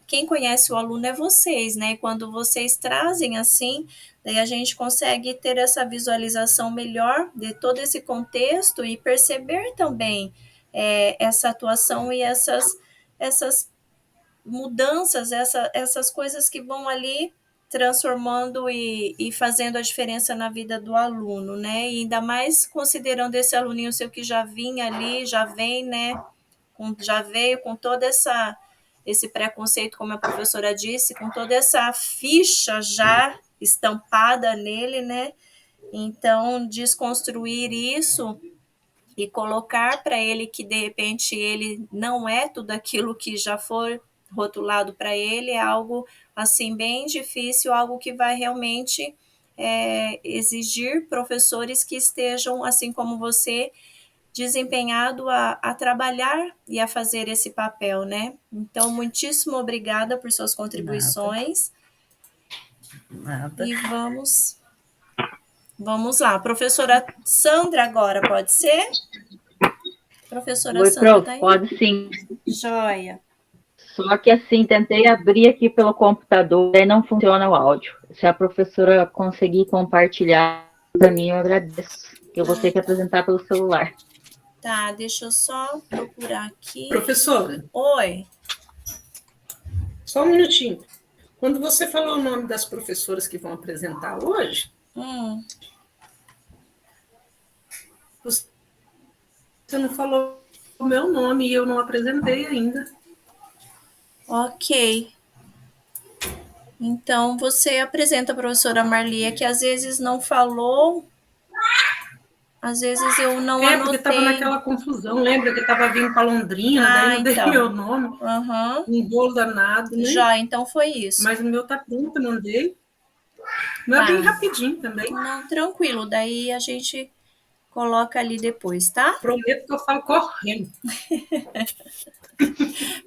quem conhece o aluno é vocês, né? E quando vocês trazem assim, daí a gente consegue ter essa visualização melhor de todo esse contexto e perceber também essa atuação e essas mudanças, essas coisas que vão ali transformando e fazendo a diferença na vida do aluno, né? E ainda mais considerando esse aluninho seu que já vinha ali, já vem, né? Já veio com todo esse preconceito, como a professora disse, com toda essa ficha já estampada nele, né? Então, desconstruir isso e colocar para ele que, de repente, ele não é tudo aquilo que já foi rotulado para ele, é algo, assim, bem difícil, algo que vai realmente exigir professores que estejam, assim como você, desempenhado a trabalhar e a fazer esse papel, né? Então, muitíssimo obrigada por suas contribuições. Nada. E vamos lá. Professora Sandra agora, pode ser? Professora Oi, Sandra, prof, tá aí? pode sim. Joia. Só que assim, tentei abrir aqui pelo computador e não funciona o áudio. Se a professora conseguir compartilhar para mim, eu agradeço. Eu vou ter que apresentar pelo celular. Tá, deixa eu só procurar aqui. Professora. Oi. Só um minutinho. Quando você falou o nome das professoras que vão apresentar hoje, você não falou o meu nome e eu não apresentei ainda. Ok. Então, você apresenta a professora Marlia, que às vezes não falou, às vezes eu não anotei. Porque estava naquela confusão, lembra que estava vindo para Londrina, daí não dei meu nome, um bolo danado, né? Já, então foi isso. Mas o meu tá pronto, mandei. Não é bem rapidinho também. Não, tranquilo, daí a gente coloca ali depois, tá? Prometo que eu falo correndo.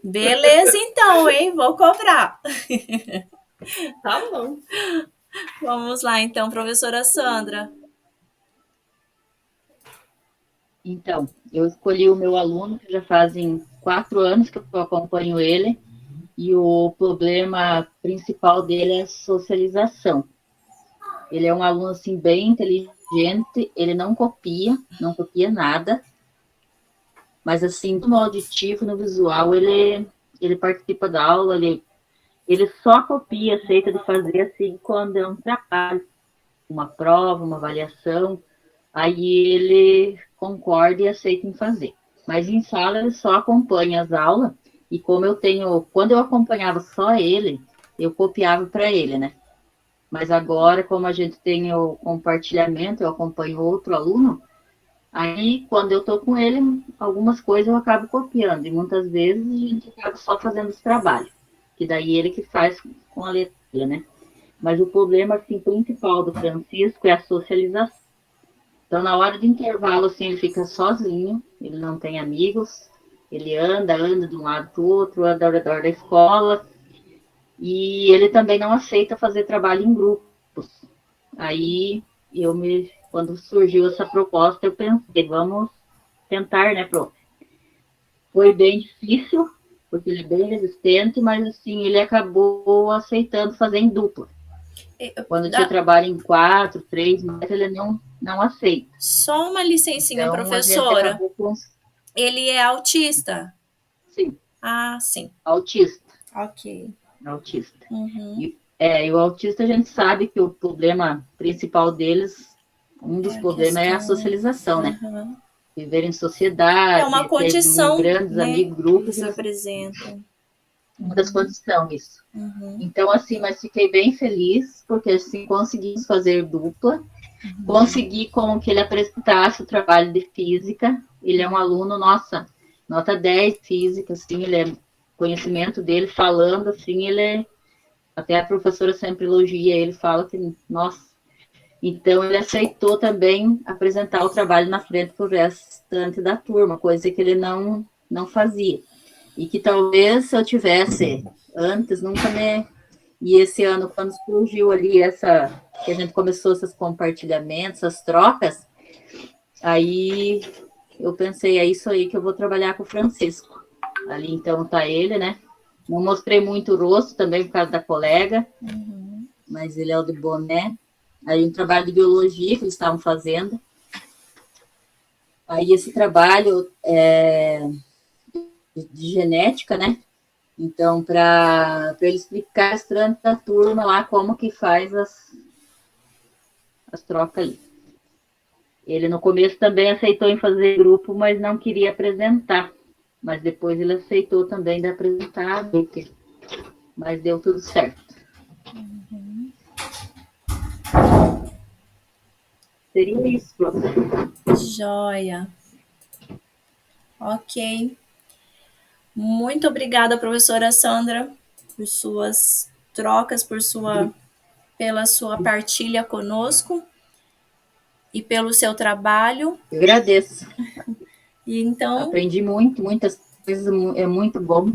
Beleza, então, hein? Vou cobrar. Tá bom. Vamos lá, então, professora Sandra. Então, eu escolhi o meu aluno, que já fazem 4 anos que eu acompanho ele, e o problema principal dele é a socialização. Ele é um aluno, assim, bem inteligente, ele não copia nada, mas, assim, no auditivo, no visual, ele participa da aula, ele só copia, aceita de fazer, assim, quando é um trabalho, uma prova, uma avaliação, aí ele concorda e aceita em fazer. Mas em sala ele só acompanha as aulas, e quando eu acompanhava só ele, eu copiava para ele, né? Mas agora, como a gente tem o compartilhamento, eu acompanho outro aluno, aí quando eu estou com ele, algumas coisas eu acabo copiando, e muitas vezes a gente acaba só fazendo os trabalhos, que daí ele que faz com a letra, né? Mas o problema, assim, principal do Francisco é a socialização. Então, na hora de intervalo, assim, ele fica sozinho, ele não tem amigos, ele anda de um lado para o outro, anda ao redor da escola, e ele também não aceita fazer trabalho em grupos. Aí, quando surgiu essa proposta, eu pensei, vamos tentar, né, prof? Foi bem difícil, porque ele é bem resistente, mas, assim, ele acabou aceitando fazer em dupla. Quando tinha trabalho em 4, 3, mas ele não aceita. Só uma licencinha, então, professora. Ele é autista? Sim. Ah, sim. Autista. Ok. Autista. Uhum. E o autista, a gente sabe que o problema principal deles, um dos problemas é a socialização, né? Viver em sociedade, é uma condição, ter grandes amigos, grupos. Eles apresentam. Uma das condições, isso. Então, assim, mas fiquei bem feliz, porque, assim, conseguimos fazer dupla, consegui com que ele apresentasse o trabalho de física, ele é um aluno, nota 10 física, assim, conhecimento dele, falando, assim, até a professora sempre elogia ele, fala que, nossa, então ele aceitou também apresentar o trabalho na frente para o restante da turma, coisa que ele não fazia. E que talvez se eu tivesse antes, E esse ano, quando surgiu ali que a gente começou esses compartilhamentos, essas trocas, aí eu pensei, é isso aí que eu vou trabalhar com o Francisco. Ali, então, tá ele, né? Não mostrei muito o rosto também por causa da colega, mas ele é o de boné. Aí um trabalho de biologia que eles estavam fazendo. Aí esse trabalho de genética, né? Então, para ele explicar durante a turma lá como que faz as trocas ali. Ele no começo também aceitou em fazer grupo, mas não queria apresentar. Mas depois ele aceitou também de apresentar, mas deu tudo certo. Seria isso, prof. Joia. Ok. Muito obrigada, professora Sandra, por suas trocas, pela sua partilha conosco e pelo seu trabalho. Eu agradeço. E então, aprendi muitas coisas, é muito bom.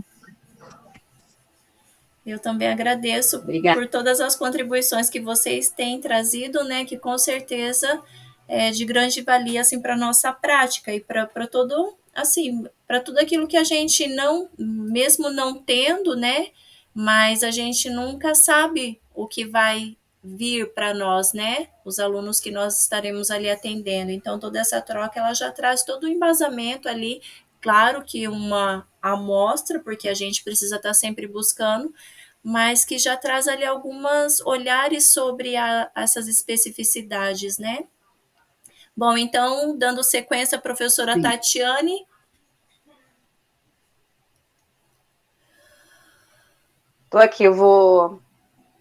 eu também agradeço Obrigada. por todas as contribuições que vocês têm trazido, né, que com certeza é de grande valia assim para nossa prática e para todo assim, para tudo aquilo que a gente não, mesmo não tendo, né, mas a gente nunca sabe o que vai vir para nós, né, os alunos que nós estaremos ali atendendo. Então toda essa troca ela já traz todo o embasamento ali, claro que uma amostra, porque a gente precisa estar sempre buscando, mas que já traz ali algumas olhares sobre essas especificidades, né? Bom, então, dando sequência, a professora Tatiane. Tô aqui, eu vou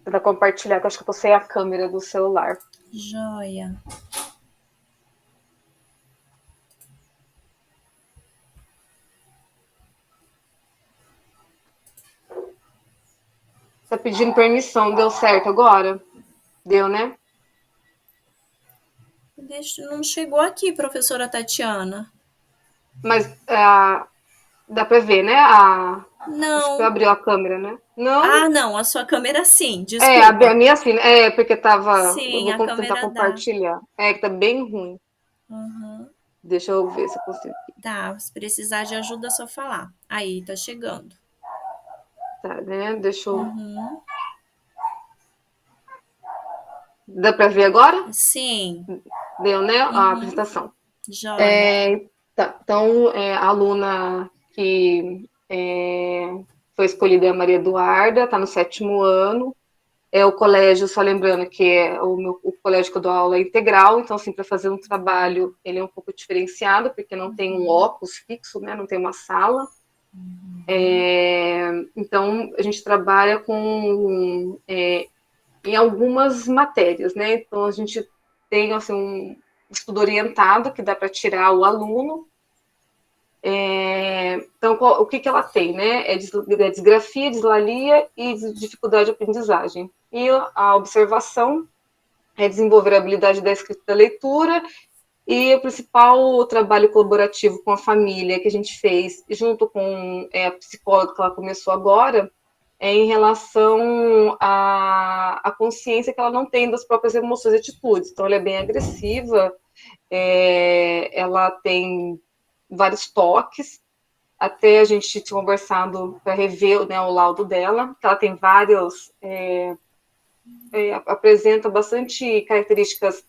tentar compartilhar, que eu acho que eu tô sem a câmera do celular. Joia. Tá pedindo permissão, deu certo agora? Deu, né? Não chegou aqui, professora Tatiana. Mas dá pra ver, né? Não. Acho que abriu a câmera, né? Não. Ah, não, a sua câmera sim, desculpa. A minha sim, porque tava... Sim, eu vou tentar compartilhar. Que tá bem ruim. Uhum. Deixa eu ver se eu consigo. Tá, se precisar de ajuda é só falar. Aí, tá chegando. Tá, né? Deixa eu... Uhum. Dá pra ver agora? Sim. Deu, né? A apresentação. Joia. Tá, então, a aluna que foi escolhida é a Maria Eduarda, está no 7º ano. O colégio, só lembrando que o colégio que eu dou aula é integral, então, assim, para fazer um trabalho, ele é um pouco diferenciado, porque não tem um óculos fixo, né? Não tem uma sala. Então, a gente trabalha em algumas matérias, né? Então, a gente tem, assim, um estudo orientado, que dá para tirar o aluno. Então, o que ela tem, né? É disgrafia, dislalia e dificuldade de aprendizagem. E a observação é desenvolver a habilidade da escrita e da leitura, e o principal trabalho colaborativo com a família que a gente fez, junto com a psicóloga que ela começou agora, em relação à consciência que ela não tem das próprias emoções e atitudes. Então, ela é bem agressiva, ela tem vários toques, até a gente tinha conversado para rever, né, o laudo dela, que ela tem vários, apresenta bastante características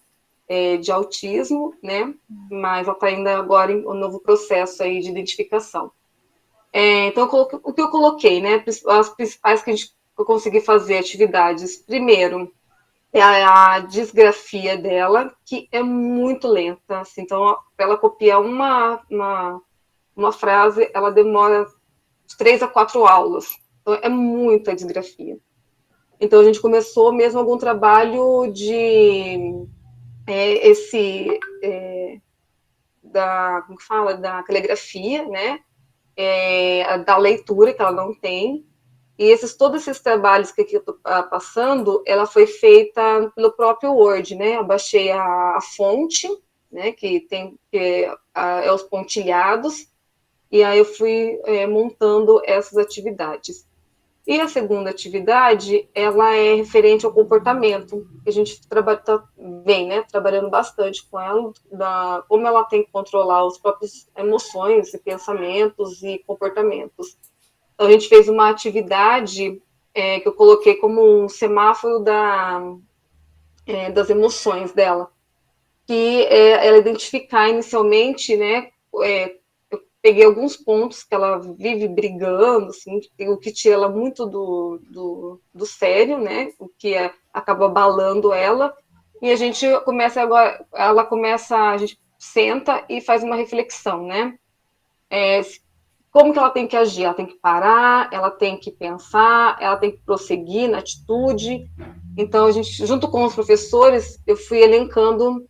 de autismo, né, mas ela está ainda agora em um novo processo aí de identificação. Então, o que eu coloquei, né, as principais que eu consegui fazer atividades, primeiro, é a disgrafia dela, que é muito lenta, assim, então, para ela copiar uma frase, ela demora 3 a 4 aulas, então é muita disgrafia. Então, a gente começou mesmo algum trabalho de como fala, da caligrafia, né, da leitura, que ela não tem, e todos esses trabalhos que eu estou passando, ela foi feita pelo próprio Word, né? Eu baixei a fonte, né? Que é os pontilhados, e aí eu fui montando essas atividades. E a segunda atividade, ela é referente ao comportamento, que a gente vem, né? Trabalhando bastante com ela, como ela tem que controlar as próprias emoções e pensamentos e comportamentos. Então, a gente fez uma atividade que eu coloquei como um semáforo das emoções dela, que ela identificar inicialmente, né, eu peguei alguns pontos que ela vive brigando, assim, o que tira ela muito do sério, né, o que acaba abalando ela, e a gente começa agora, a gente senta e faz uma reflexão, né, como que ela tem que agir? Ela tem que parar, ela tem que pensar, ela tem que prosseguir na atitude. Então, a gente, junto com os professores, eu fui elencando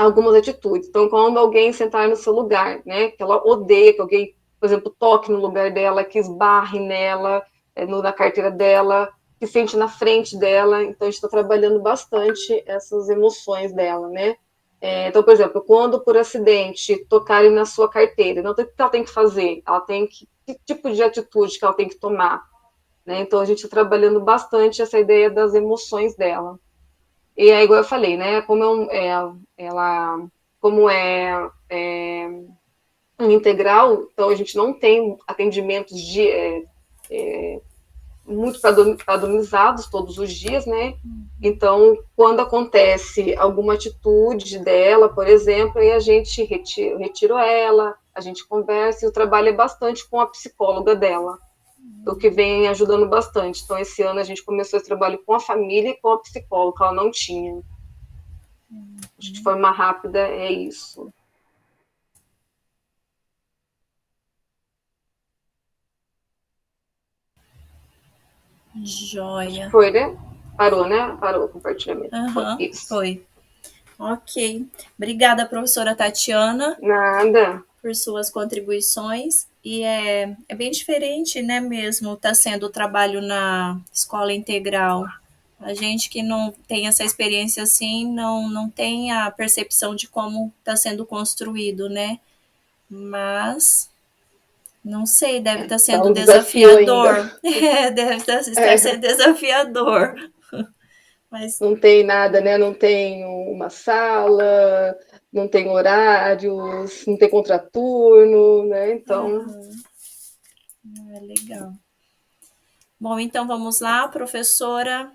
algumas atitudes. Então, quando alguém sentar no seu lugar, né, que ela odeia que alguém, por exemplo, toque no lugar dela, que esbarre nela, na carteira dela, que sente na frente dela. Então, a gente está trabalhando bastante essas emoções dela, né? Então, por exemplo, quando por acidente tocarem na sua carteira, então, o que ela tem que fazer? Que tipo de atitude que ela tem que tomar? Né? Então, a gente está trabalhando bastante essa ideia das emoções dela. E é igual eu falei, né? Como é um integral, então a gente não tem atendimentos muito padronizados todos os dias, né? Então, quando acontece alguma atitude dela, por exemplo, aí a gente retiro ela, a gente conversa, e o trabalho é bastante com a psicóloga dela, o que vem ajudando bastante. Então, esse ano a gente começou esse trabalho com a família e com a psicóloga, que ela não tinha. De forma rápida, é isso. Joia. Foi, né? Parou, né? Parou o compartilhamento. Foi. Ok. Obrigada, professora Tatiana. Nada. Por suas contribuições. E é bem diferente, né, mesmo, tá sendo o trabalho na escola integral. A gente que não tem essa experiência assim, não tem a percepção de como está sendo construído, né? Mas, não sei, deve estar sendo desafiador. Deve estar sendo desafiador. Mas... Não tem nada, né? Não tem uma sala, não tem horários, não tem contraturno, né? Então... legal. Bom, então vamos lá, professora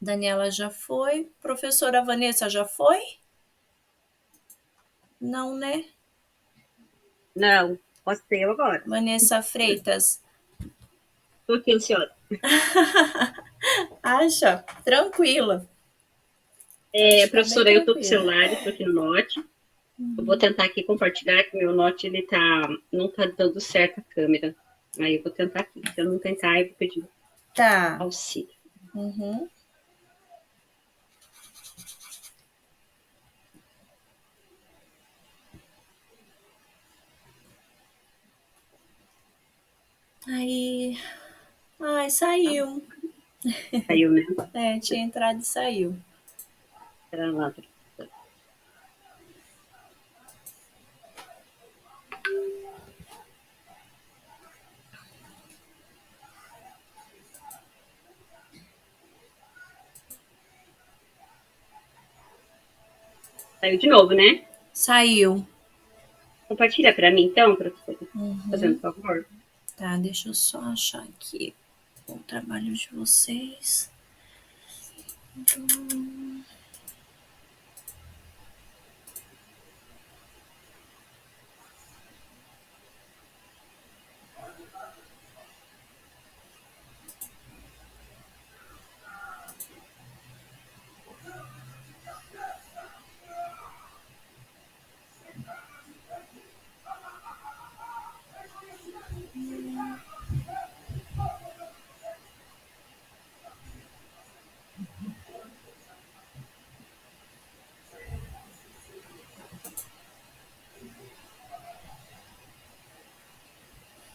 Daniela já foi. Professora Vanessa já foi? Não, né? Não, posso ser eu agora. Vanessa Freitas. Estou aqui, senhora. Acha? Tranquila. Professora, eu estou com o celular, estou aqui no Note. Eu vou tentar aqui compartilhar, que meu Note não tá dando certo a câmera. Aí eu vou tentar aqui. Se eu não tentar, eu vou pedir auxílio. Uhum. Aí... Ai, saiu. Saiu, né? Tinha entrado e saiu. Era lá. Saiu de novo, né? Saiu. Compartilha para mim, então, professora. Fazendo favor. Tá, deixa eu só achar aqui o trabalho de vocês.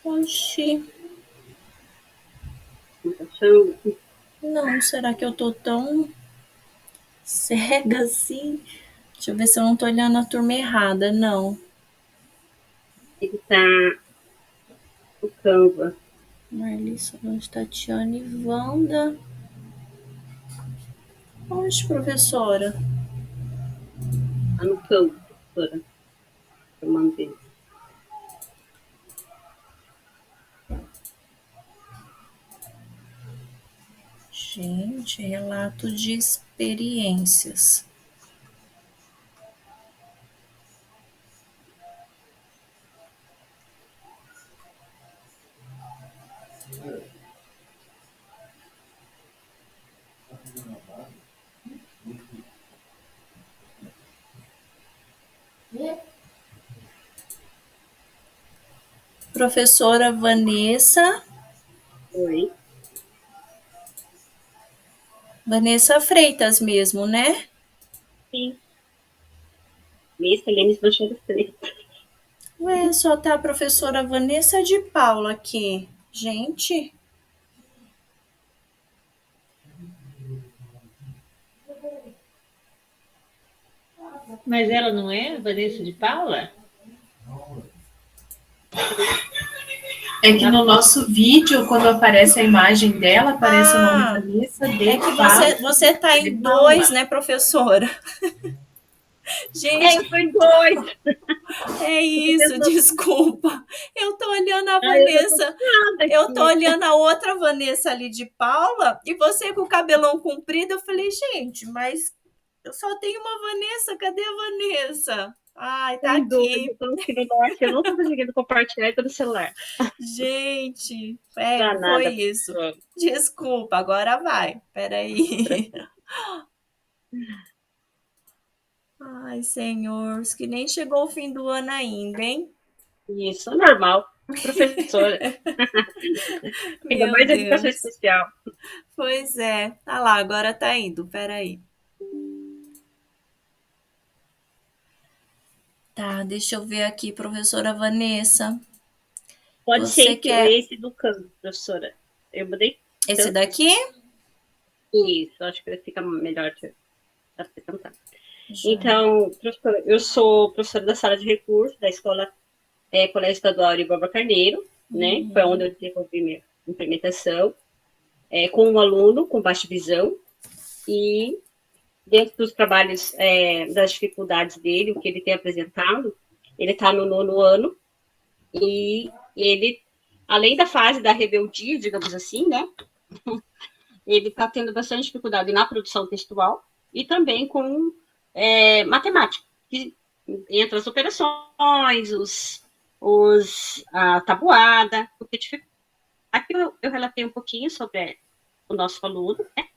Oxi. Não, será que eu tô tão cega assim? Deixa eu ver se eu não tô olhando a turma errada, não. Ele tá no Canva. Marli, Solange, Tatiana e Wanda. Oxe, professora. Tá no Canva, professora. Eu mandei. Gente, relato de experiências. Professora Vanessa. Oi. Vanessa Freitas mesmo, né? Sim. Miss Helene Manchado Preto. Ué, só tá a professora Vanessa de Paula aqui. Gente. Mas ela não é Vanessa de Paula? É que no nosso vídeo, quando aparece a imagem dela, aparece o nome da Vanessa de É que Paula. você tá em dois, né, professora? Gente, foi dois. É isso, desculpa. Eu tô olhando a Vanessa. Eu tô olhando a outra Vanessa ali de Paula e você com o cabelão comprido. Eu falei, gente, mas eu só tenho uma Vanessa. Cadê a Vanessa? Ai, tá aqui. Eu tô aqui no norte, eu não tô conseguindo compartilhar pelo celular. Gente, Danada, foi isso. Desculpa, agora vai. Peraí. Ai, senhor, que nem chegou o fim do ano ainda, hein? Isso, normal. Professora. Ainda mais educação especial. Pois é. Tá lá, agora tá indo. Peraí. Tá, deixa eu ver aqui, professora Vanessa. Pode ser esse do canto, professora. Eu mudei. Esse daqui? Isso, acho que fica melhor de apresentar. Então, professora, eu sou professora da sala de recursos da escola Colégio Estadual Auriborba Carneiro, né? Foi onde eu desenvolvi minha implementação, com um aluno com baixa visão, e dentro dos trabalhos, das dificuldades dele, o que ele tem apresentado, ele está no 9º ano, e ele, além da fase da rebeldia, digamos assim, né? Ele está tendo bastante dificuldade na produção textual e também com matemática, que entra as operações, a tabuada, o que dificulta. Aqui eu relatei um pouquinho sobre o nosso aluno, né?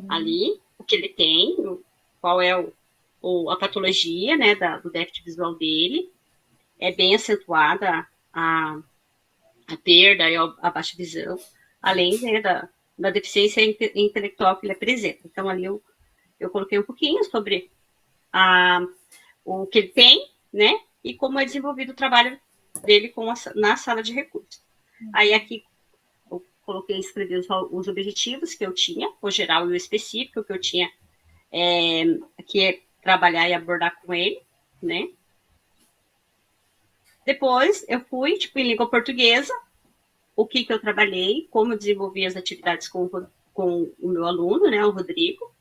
Ali, o que ele tem, qual é a patologia, né, do déficit visual dele. É bem acentuada a perda e a baixa visão, além, né, da deficiência intelectual que ele apresenta. Então, ali eu coloquei um pouquinho sobre o que ele tem, né, e como é desenvolvido o trabalho dele na sala de recursos. Aí, aqui, eu coloquei, escrevi os objetivos que eu tinha, o geral e o específico, que eu tinha que trabalhar e abordar com ele, né. Depois, eu fui, em língua portuguesa, o que eu trabalhei, como eu desenvolvi as atividades com o meu aluno, né, o Rodrigo,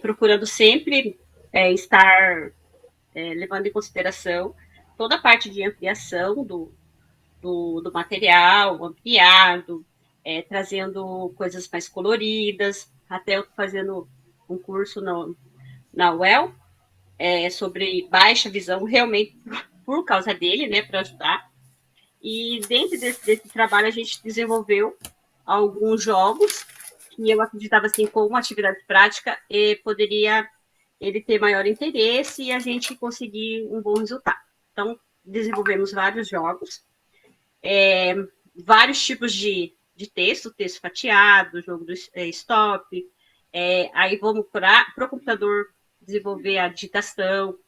procurando sempre estar levando em consideração toda a parte de ampliação do material, ampliado, trazendo coisas mais coloridas, até eu fazendo um curso na UEL, sobre baixa visão, realmente por causa dele, né, para ajudar. E dentro desse trabalho a gente desenvolveu alguns jogos que eu acreditava assim, com uma atividade prática, poderia ele ter maior interesse e a gente conseguir um bom resultado. Então, desenvolvemos vários jogos, vários tipos de texto fatiado, jogo do stop, aí vamos para o computador desenvolver a digitação,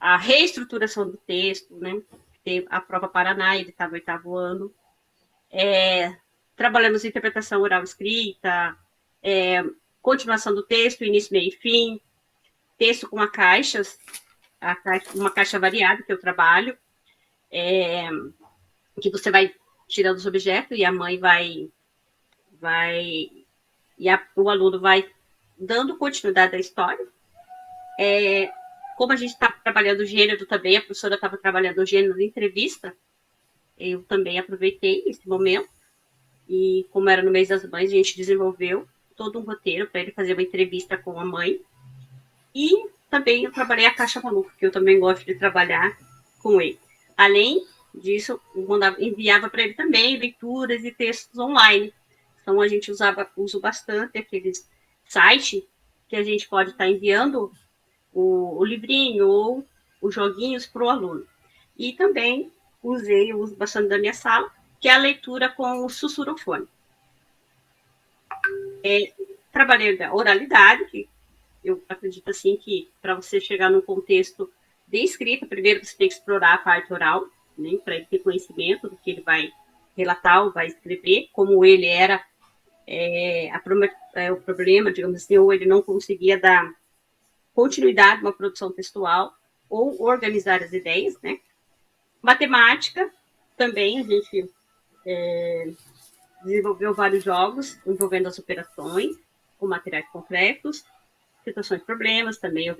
a reestruturação do texto, né? Tem a prova Paraná, ele está no 8º ano. Trabalhamos interpretação oral escrita, continuação do texto, início, meio e fim, texto com uma caixa variada que eu trabalho, que você vai tirando os objetos e a mãe o aluno vai dando continuidade à história. Como a gente está trabalhando o gênero também, a professora estava trabalhando o gênero de entrevista, eu também aproveitei esse momento, e como era no mês das mães, a gente desenvolveu todo um roteiro para ele fazer uma entrevista com a mãe, e também eu trabalhei a Caixa Maluca, que eu também gosto de trabalhar com ele. Além disso, eu enviava para ele também leituras e textos online. Então, a gente usa bastante aqueles sites que a gente pode estar enviando o livrinho ou os joguinhos para o aluno. E também eu uso bastante da minha sala, que é a leitura com o sussurofone. Trabalhei da oralidade, que eu acredito assim que para você chegar num contexto de escrita. Primeiro você tem que explorar a parte oral, né, para ele ter conhecimento do que ele vai relatar ou vai escrever, como ele era o problema, digamos assim, ou ele não conseguia dar continuidade a uma produção textual, ou organizar as ideias, né? Matemática, também a gente desenvolveu vários jogos envolvendo as operações, com materiais concretos, situações de problemas, também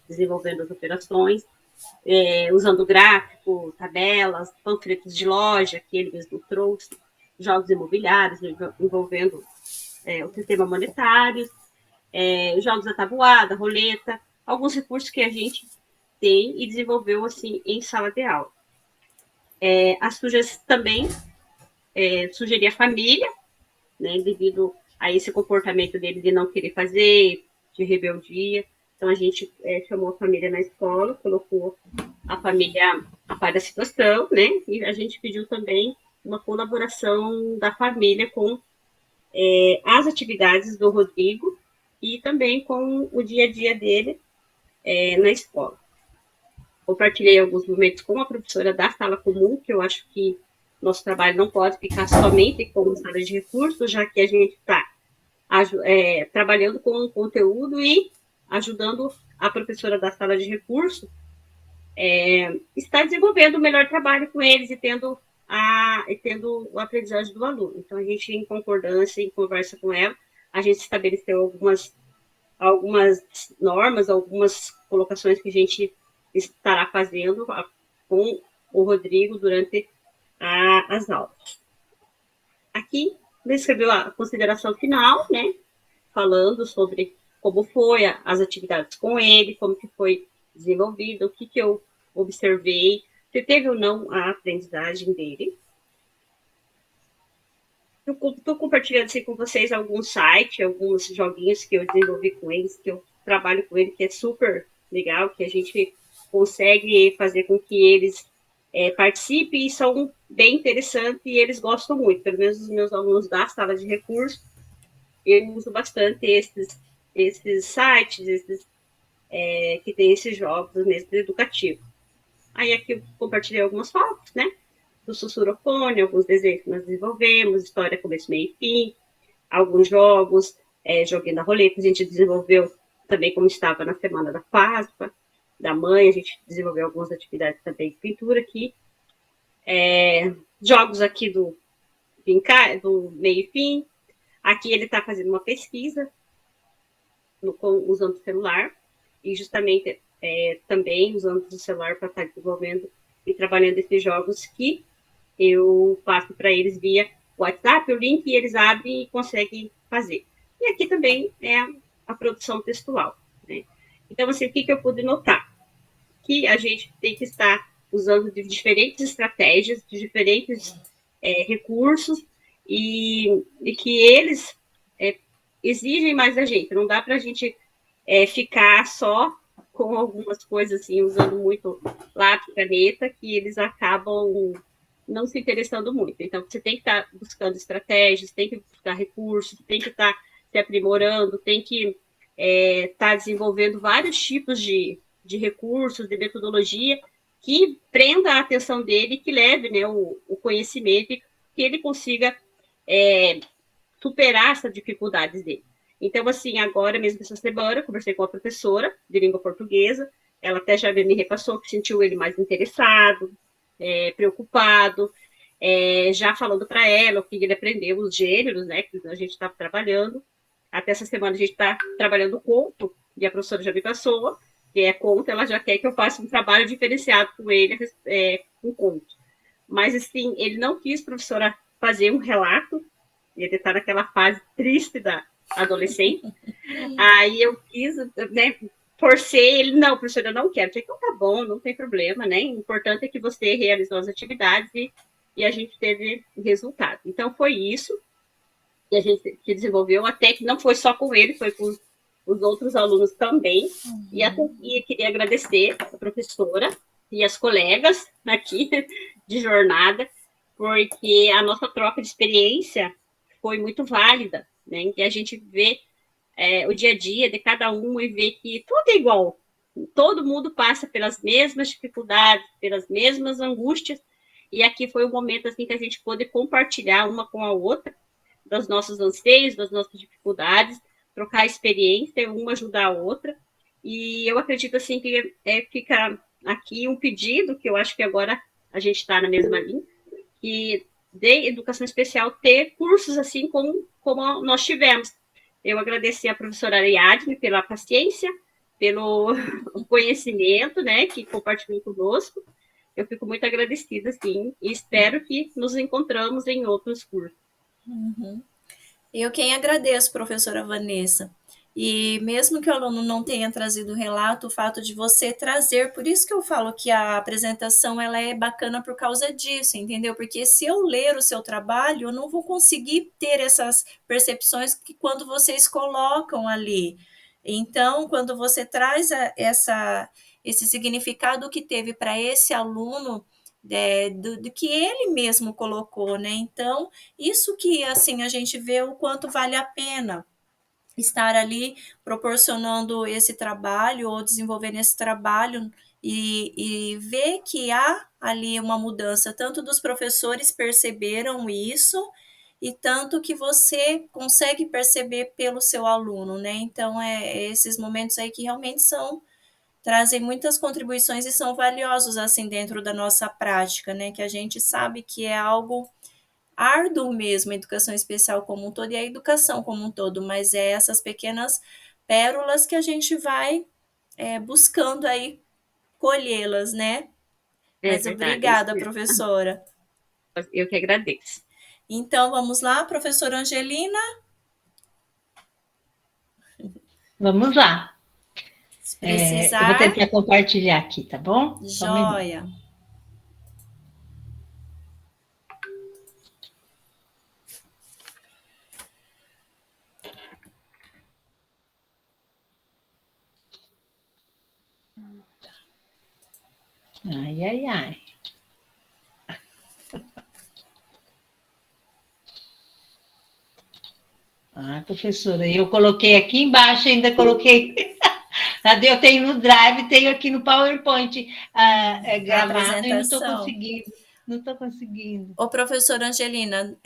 desenvolvendo as operações, usando gráfico, tabelas, panfletos de loja, que ele mesmo trouxe, jogos imobiliários, envolvendo o sistema monetário, jogos da tabuada, roleta, alguns recursos que a gente tem e desenvolveu assim em sala de aula. As sugestões também sugerir a família, né, devido a esse comportamento dele de não querer fazer, de rebeldia. Então, a gente chamou a família na escola, colocou a família a par da situação, né, e a gente pediu também uma colaboração da família com as atividades do Rodrigo e também com o dia a dia dele na escola. Compartilhei alguns momentos com a professora da sala comum, que eu acho que nosso trabalho não pode ficar somente como sala de recursos, já que a gente está trabalhando com o conteúdo e ajudando a professora da sala de recursos está desenvolvendo o melhor trabalho com eles e tendo o aprendizagem do aluno. Então, a gente, em concordância, em conversa com ela, a gente estabeleceu algumas normas, algumas colocações que a gente estará fazendo com o Rodrigo durante as aulas. Aqui, ele escreveu a consideração final, né, falando sobre como foi as atividades com ele, como que foi desenvolvido, o que eu observei, se teve ou não a aprendizagem dele. Eu estou compartilhando assim, com vocês alguns sites, alguns joguinhos que eu desenvolvi com eles, que eu trabalho com eles, que é super legal, que a gente consegue fazer com que eles participem e são bem interessantes e eles gostam muito. Pelo menos os meus alunos da sala de recursos, eu uso bastante esses sites, que tem esses jogos mesmo educativos. Aí aqui eu compartilhei algumas fotos, né? Do Sussurofone, alguns desenhos que nós desenvolvemos, história, começo, meio e fim, alguns jogos, joguinho da roleta, a gente desenvolveu também como estava na semana da Páscoa, da mãe, a gente desenvolveu algumas atividades também de pintura aqui, jogos aqui do meio e fim, aqui ele está fazendo uma pesquisa usando o celular, e justamente também usando o celular para estar desenvolvendo e trabalhando esses jogos que eu passo para eles via WhatsApp, o link, e eles abrem e conseguem fazer. E aqui também é a produção textual, né? Então, assim, o que eu pude notar? Que a gente tem que estar usando de diferentes estratégias, de diferentes recursos, e que eles exigem mais da gente. Não dá para a gente ficar só com algumas coisas, assim, usando muito lápis, caneta, que eles acabam não se interessando muito. Então, você tem que estar buscando estratégias, tem que buscar recursos, tem que estar se aprimorando, tem que estar desenvolvendo vários tipos de recursos, de metodologia, que prenda a atenção dele, que leve, né, o conhecimento, e que ele consiga superar essas dificuldades dele. Então, assim, agora mesmo essa semana, conversei com a professora de língua portuguesa, ela até já me repassou que sentiu ele mais interessado, preocupado, já falando para ela o que ele aprendeu, os gêneros, né, que a gente estava trabalhando. Até essa semana a gente está trabalhando conto, e a professora já me passou, que conto, ela já quer que eu faça um trabalho diferenciado com ele, com conto. Mas, assim, ele não quis, professora, fazer um relato, ele está naquela fase triste da adolescente. Aí eu quis, né, forcei ele, não, professora, eu não quero. Então tá bom, não tem problema, né? O importante é que você realizou as atividades e a gente teve resultado. Então foi isso que a gente que desenvolveu, até que não foi só com ele, foi com os outros alunos também. E queria agradecer a professora e as colegas aqui de jornada, porque a nossa troca de experiência foi muito válida, né? Em que a gente vê o dia a dia de cada um e vê que tudo é igual, todo mundo passa pelas mesmas dificuldades, pelas mesmas angústias, e aqui foi o momento assim que a gente pôde compartilhar uma com a outra dos nossos anseios, das nossas dificuldades, trocar experiência, uma ajudar a outra. E eu acredito assim que fica aqui um pedido, que eu acho que agora a gente está na mesma linha, que de educação especial ter cursos assim como nós tivemos. Eu agradeci a professora Ariadne pela paciência, pelo conhecimento, né, que compartilhou conosco. Eu fico muito agradecida, sim, e espero que nos encontramos em outros cursos. Uhum. Eu quem agradeço, professora Vanessa. E mesmo que o aluno não tenha trazido o relato, o fato de você trazer, por isso que eu falo que a apresentação ela é bacana por causa disso, entendeu? Porque se eu ler o seu trabalho, eu não vou conseguir ter essas percepções que quando vocês colocam ali. Então, quando você traz esse significado que teve para esse aluno, do que ele mesmo colocou, né? Então, isso que assim a gente vê o quanto vale a pena estar ali proporcionando esse trabalho ou desenvolvendo esse trabalho e ver que há ali uma mudança, tanto dos professores perceberam isso e tanto que você consegue perceber pelo seu aluno, né? Então, esses momentos aí que realmente trazem muitas contribuições e são valiosos, assim, dentro da nossa prática, né? Que a gente sabe que é algo árduo mesmo, a educação especial como um todo e a educação como um todo, mas é essas pequenas pérolas que a gente vai buscando aí colhê-las, né? Mas verdade, obrigada, professora. Eu que agradeço. Então, vamos lá, professora Angelina? Vamos lá. Se precisar. Eu vou tentar compartilhar aqui, tá bom? Joia. Ai, ai, ai. Ah, professora, eu coloquei aqui embaixo, ainda coloquei. Eu tenho no Drive, tenho aqui no PowerPoint gravado e não estou conseguindo. Não estou conseguindo. Ô, professora Angelina,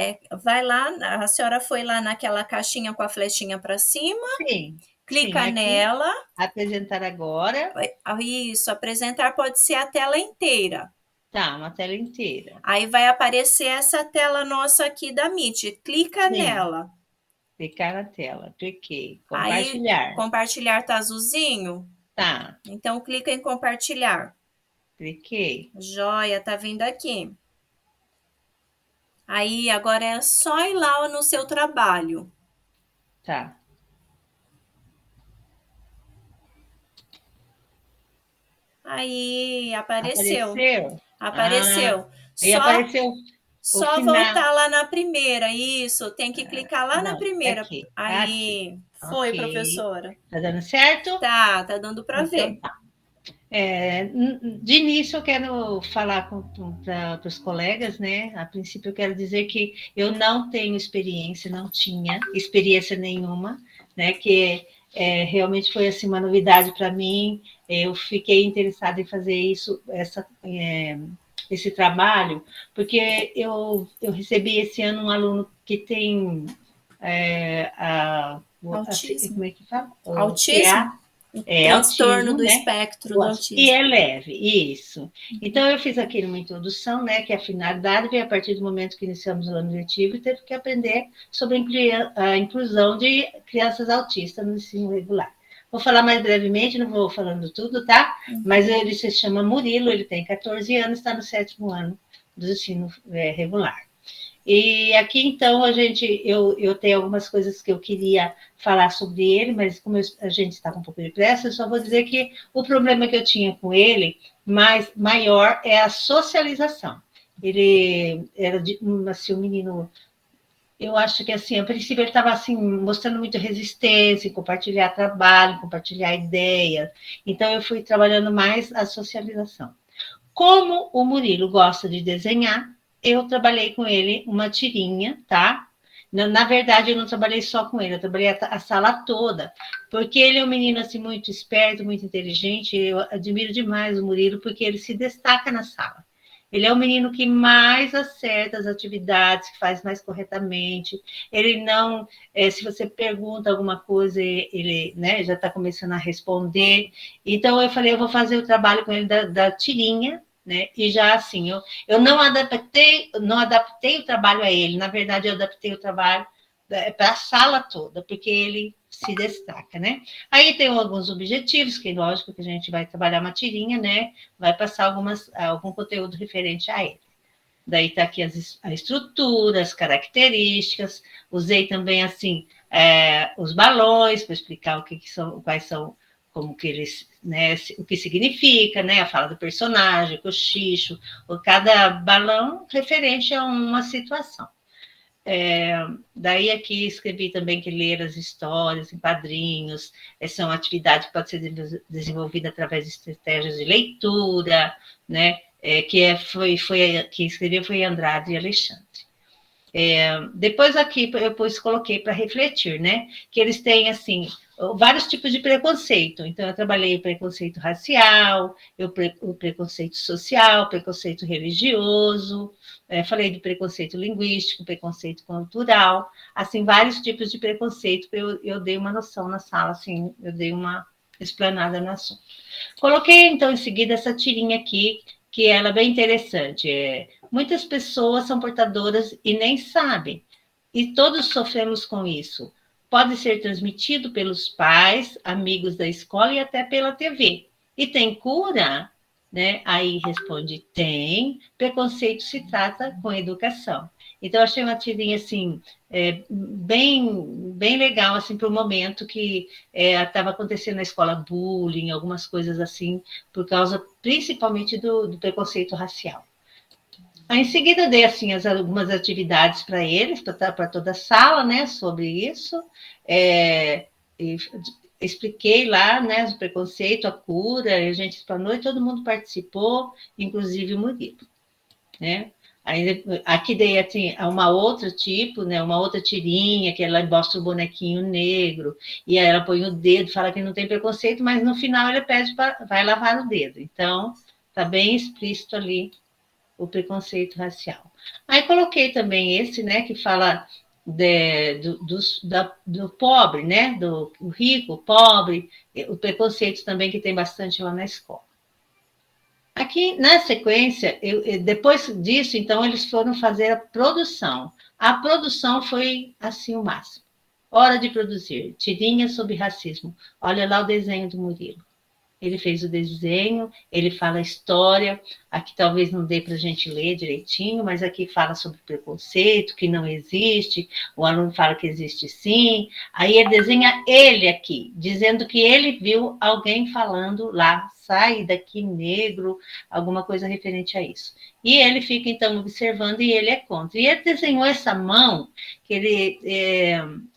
vai lá, a senhora foi lá naquela caixinha com a flechinha para cima? Sim. Clica sim, nela. Apresentar agora. Isso, apresentar pode ser a tela inteira. Tá, uma tela inteira. Aí vai aparecer essa tela nossa aqui da Meet. Clica nela. Clicar na tela, cliquei. Compartilhar. Aí, compartilhar tá azulzinho? Tá. Então, clica em compartilhar. Cliquei. Joia, tá vindo aqui. Aí, agora é só ir lá no seu trabalho. Tá. Aí, apareceu. Apareceu. Aí apareceu. Só voltar lá na primeira, isso. Tem que clicar lá na primeira. Aqui. Aí, foi, okay. Professora. Tá dando certo? Tá dando para ver. Tá. De início, eu quero falar para os colegas, né? A princípio, eu quero dizer que eu não tenho experiência, não tinha experiência nenhuma, né? Que realmente foi assim, uma novidade para mim. Eu fiquei interessada em fazer esse trabalho, porque eu recebi esse ano um aluno que tem autismo. Como é que fala? Autismo? Transtorno autismo, do espectro do autismo. E é leve, isso. Então, eu fiz aqui uma introdução, né, que a finalidade veio a partir do momento que iniciamos o ano letivo e teve que aprender sobre a inclusão de crianças autistas no ensino regular. Vou falar mais brevemente, não vou falando tudo, tá? Mas ele se chama Murilo, ele tem 14 anos, está no 7º ano do ensino regular. E aqui, então, eu tenho algumas coisas que eu queria falar sobre ele, mas como a gente está com um pouco de pressa, eu só vou dizer que o problema que eu tinha com ele, maior, é a socialização. Ele era assim, um menino... Eu acho que, assim, a princípio ele estava, assim, mostrando muita resistência em compartilhar trabalho, em compartilhar ideias. Então, eu fui trabalhando mais a socialização. Como o Murilo gosta de desenhar, eu trabalhei com ele uma tirinha, tá? Na verdade, eu não trabalhei só com ele, eu trabalhei a sala toda, porque ele é um menino assim, muito esperto, muito inteligente, eu admiro demais o Murilo, porque ele se destaca na sala. Ele é o menino que mais acerta as atividades, que faz mais corretamente. Ele não, se você pergunta alguma coisa, ele né, já está começando a responder. Então, eu falei, eu vou fazer o trabalho com ele da tirinha, né? E já assim, eu não adaptei o trabalho a ele, na verdade, eu adaptei o trabalho para a sala toda, porque ele se destaca, né? Aí tem alguns objetivos, que lógico que a gente vai trabalhar uma tirinha, né? Vai passar algum conteúdo referente a ele. Daí está aqui a estrutura, as características, usei também, assim, os balões para explicar o que são, quais são, como que eles, né, o que significa, né, a fala do personagem, o cochicho, cada balão referente a uma situação. Daí aqui escrevi também que ler as histórias em quadrinhos, são atividades que podem ser desenvolvidas através de estratégias de leitura, né, que escreveu foi Andrade e Alexandre. Depois aqui eu coloquei para refletir, né, que eles têm, assim, vários tipos de preconceito. Então, eu trabalhei o preconceito racial, o preconceito social, preconceito religioso, falei do preconceito linguístico, preconceito cultural, assim, vários tipos de preconceito, eu dei uma noção na sala, assim, eu dei uma explanada no assunto. Coloquei, então, em seguida, essa tirinha aqui, que ela é bem interessante. Muitas pessoas são portadoras e nem sabem, e todos sofremos com isso. Pode ser transmitido pelos pais, amigos da escola e até pela TV. E tem cura? Né? Aí responde, tem. Preconceito se trata com educação. Então, eu achei uma tirinha, assim, bem legal, assim, para o momento que estava acontecendo na escola bullying, algumas coisas assim, por causa, principalmente, do preconceito racial. Aí, em seguida, dei, assim, algumas atividades para eles, para toda a sala, né, sobre isso, e expliquei lá, né, o preconceito, a cura, a gente explanou e todo mundo participou, inclusive o Murilo, né? Aí, aqui dei assim, uma outra tipo, né, uma outra tirinha, que ela mostra o bonequinho negro, e aí ela põe o dedo, fala que não tem preconceito, mas no final ele pede vai lavar o dedo. Então, está bem explícito ali o preconceito racial. Aí coloquei também esse, né, que fala do pobre, né, do rico, o pobre, o preconceito também que tem bastante lá na escola. Aqui, na sequência, depois disso, então, eles foram fazer a produção. A produção foi, assim, o máximo. Hora de produzir, tirinha sobre racismo. Olha lá o desenho do Murilo. Ele fez o desenho, ele fala a história, aqui talvez não dê para a gente ler direitinho, mas aqui fala sobre preconceito, que não existe, o aluno fala que existe sim, aí ele desenha ele aqui, dizendo que ele viu alguém falando lá, sai daqui negro, alguma coisa referente a isso. E ele fica, então, observando e ele é contra. E ele desenhou essa mão, que ele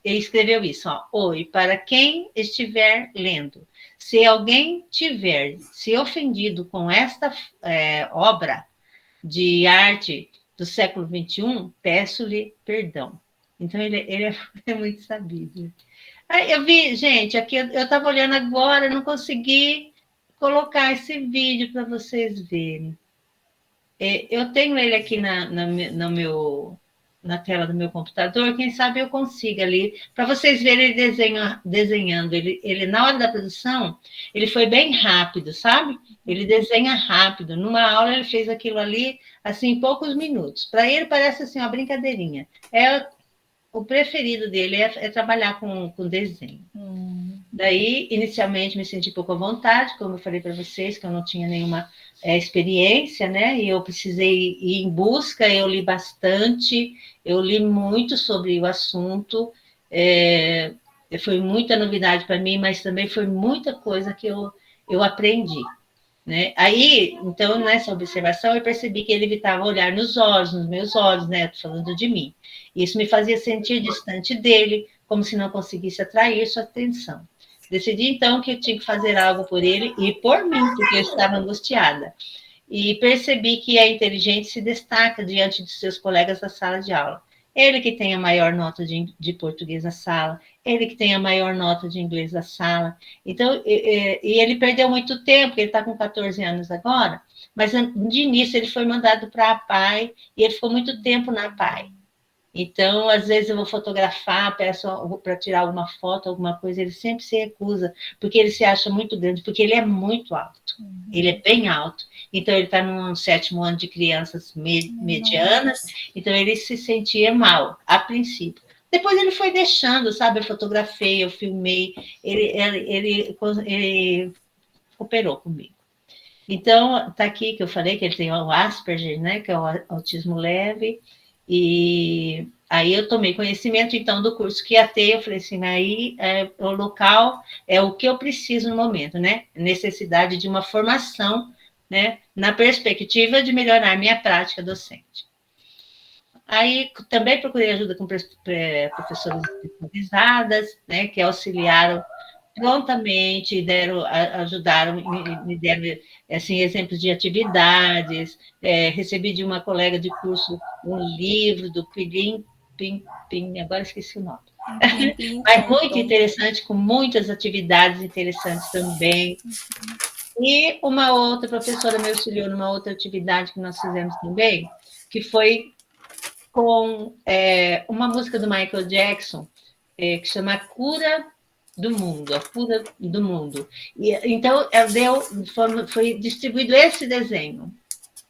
escreveu isso, ó, oi, para quem estiver lendo. Se alguém tiver se ofendido com esta obra de arte do século XXI, peço-lhe perdão. Então, ele é muito sabido. Aí, eu vi, gente, aqui eu estava olhando agora, não consegui colocar esse vídeo para vocês verem. Eu tenho ele aqui na tela do meu computador, quem sabe eu consiga ali, para vocês verem ele desenhando. Ele, na hora da produção, ele foi bem rápido, sabe? Ele desenha rápido. Numa aula, ele fez aquilo ali, assim, em poucos minutos. Para ele, parece assim, uma brincadeirinha. O preferido dele é trabalhar com desenho. Daí, inicialmente, me senti pouco à vontade, como eu falei para vocês, que eu não tinha nenhuma experiência, né? E eu precisei ir em busca, eu li bastante, eu li muito sobre o assunto, foi muita novidade para mim, mas também foi muita coisa que eu aprendi. Né? Aí, então, nessa observação, eu percebi que ele evitava olhar nos meus olhos, né? Tô falando de mim. Isso me fazia sentir distante dele, como se não conseguisse atrair sua atenção. Decidi, então, que eu tinha que fazer algo por ele e por mim, porque eu estava angustiada. E percebi que a inteligente se destaca diante de seus colegas da sala de aula. ele que tem a maior nota de português na sala, ele que tem a maior nota de inglês da sala. Então, e ele perdeu muito tempo, ele está com 14 anos agora, mas de início ele foi mandado para a PAI, e ele ficou muito tempo na PAI. Então, às vezes eu vou fotografar, peço para tirar alguma foto, alguma coisa, ele sempre se recusa, porque ele se acha muito grande, porque ele é muito alto, ele é bem alto. Então, ele está no 7º ano de crianças medianas, então ele se sentia mal, a princípio. Depois ele foi deixando, sabe? Eu fotografei, eu filmei, ele cooperou comigo. Então, está aqui que eu falei que ele tem o Asperger, né? Que é o autismo leve. E aí eu tomei conhecimento, então, do curso que ia ter, eu falei assim, aí o local é o que eu preciso no momento, né? Necessidade de uma formação, né? Na perspectiva de melhorar minha prática docente. Aí também procurei ajuda com professoras especializadas, né? Que auxiliaram prontamente, ajudaram, me deram assim, exemplos de atividades, recebi de uma colega de curso um livro do Pim, agora esqueci o nome. Mas muito interessante, com muitas atividades interessantes também. E uma outra professora me auxiliou numa outra atividade que nós fizemos também, que foi com uma música do Michael Jackson, que chama A Cura do Mundo, A Cura do Mundo. E, então, foi distribuído esse desenho,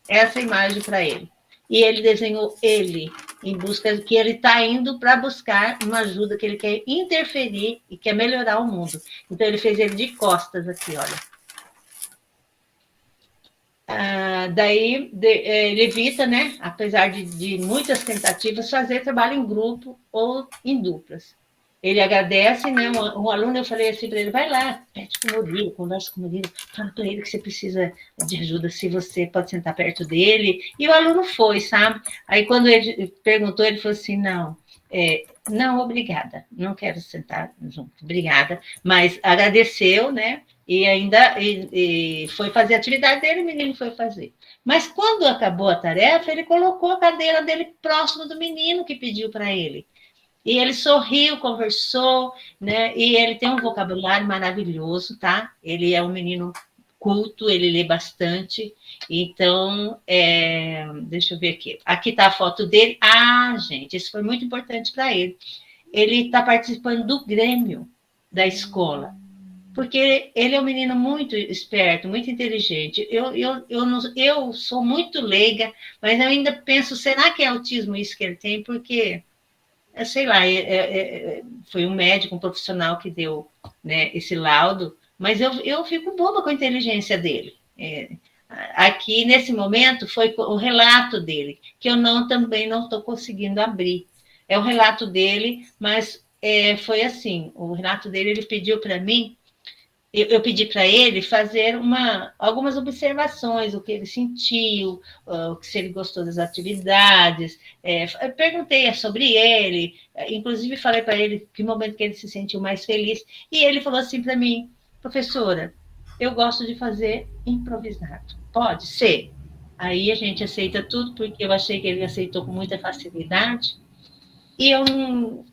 essa imagem para ele. E ele desenhou ele, em busca que ele está indo para buscar uma ajuda, que ele quer interferir e quer melhorar o mundo. Então, ele fez ele de costas aqui, olha. Daí, ele evita, né, apesar de muitas tentativas, fazer trabalho em grupo ou em duplas. Ele agradece, né? Um aluno, eu falei assim para ele, vai lá, pede com o Murilo, conversa com o Murilo, fala para ele que você precisa de ajuda, se você pode sentar perto dele. E o aluno foi, sabe? Aí, quando ele perguntou, ele falou assim, não, obrigada, não quero sentar junto, obrigada. Mas agradeceu, né? E ainda foi fazer a atividade dele, o menino foi fazer. Mas quando acabou a tarefa, ele colocou a cadeira dele próximo do menino que pediu para ele. E ele sorriu, conversou, né? E ele tem um vocabulário maravilhoso, tá? Ele é um menino culto, ele lê bastante. Então, deixa eu ver aqui. Aqui está a foto dele. Gente, isso foi muito importante para ele. Ele está participando do Grêmio da escola, porque ele é um menino muito esperto, muito inteligente. Eu sou muito leiga, mas eu ainda penso, será que é autismo isso que ele tem? Porque sei lá, foi um médico, um profissional que deu, né, esse laudo, mas eu fico boba com a inteligência dele. Aqui, nesse momento, foi o relato dele, que eu também não estou conseguindo abrir. É o relato dele, mas foi assim, o relato dele, ele pediu para mim, eu pedi para ele fazer algumas observações, o que ele sentiu, se ele gostou das atividades. Eu perguntei sobre ele, inclusive falei para ele que momento que ele se sentiu mais feliz. E ele falou assim para mim, professora, eu gosto de fazer improvisado. Pode ser? Aí a gente aceita tudo, porque eu achei que ele aceitou com muita facilidade. E eu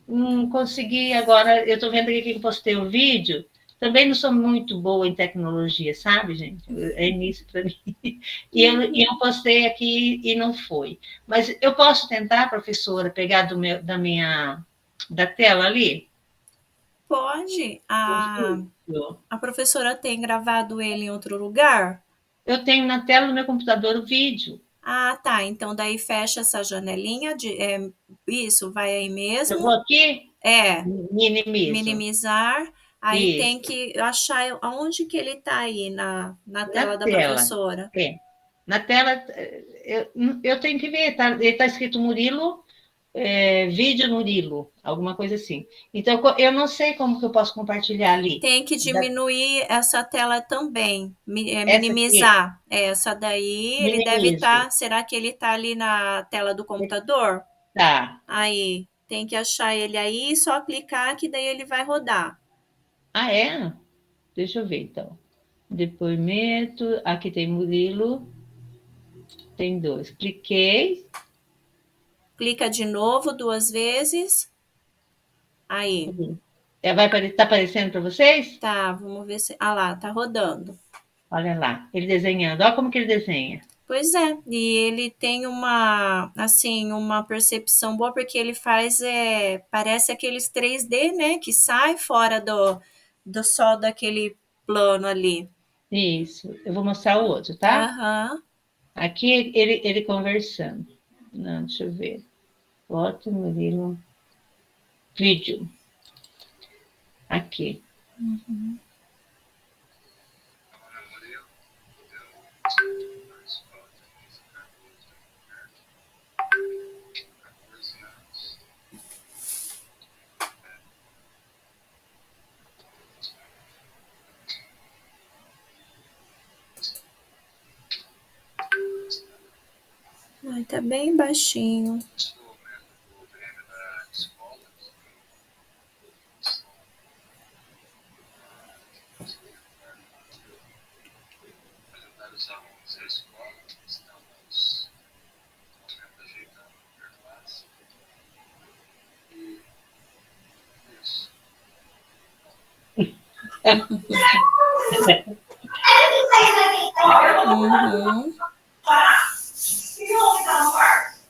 não consegui agora, eu estou vendo aqui que eu postei o vídeo. Também não sou muito boa em tecnologia, sabe, gente? É início para mim. E eu postei aqui e não foi. Mas eu posso tentar, professora, pegar da tela ali? Pode. A professora tem gravado ele em outro lugar? Eu tenho na tela do meu computador o vídeo. Ah, tá. Então, daí fecha essa janelinha. Isso, vai aí mesmo. Eu vou aqui? Minimizar. Aí isso. Tem que achar onde que ele está aí na tela da professora. Na tela, eu tenho que ver, ele está escrito Murilo, vídeo Murilo, alguma coisa assim. Então, eu não sei como que eu posso compartilhar ali. Tem que diminuir essa tela também, minimizar. Essa daí, ele deve estar... Será que ele está ali na tela do computador? Tá. Aí, tem que achar ele aí, só clicar que daí ele vai rodar. Ah, é? Deixa eu ver, então. Depoimento. Aqui tem Murilo. Tem 2. Cliquei. Clica de novo 2 vezes. Aí. Tá aparecendo para vocês? Tá, vamos ver se... Ah lá, tá rodando. Olha lá, ele desenhando. Olha como que ele desenha. Pois é, e ele tem uma percepção boa, porque ele faz, parece aqueles 3D, né, que sai fora do só daquele plano ali. Isso, eu vou mostrar o outro, tá? Aham. Aqui ele conversando. Não, deixa eu ver. Foto, Murilo. Vídeo. Aqui. Uhum. Ai, tá bem baixinho. Uhum.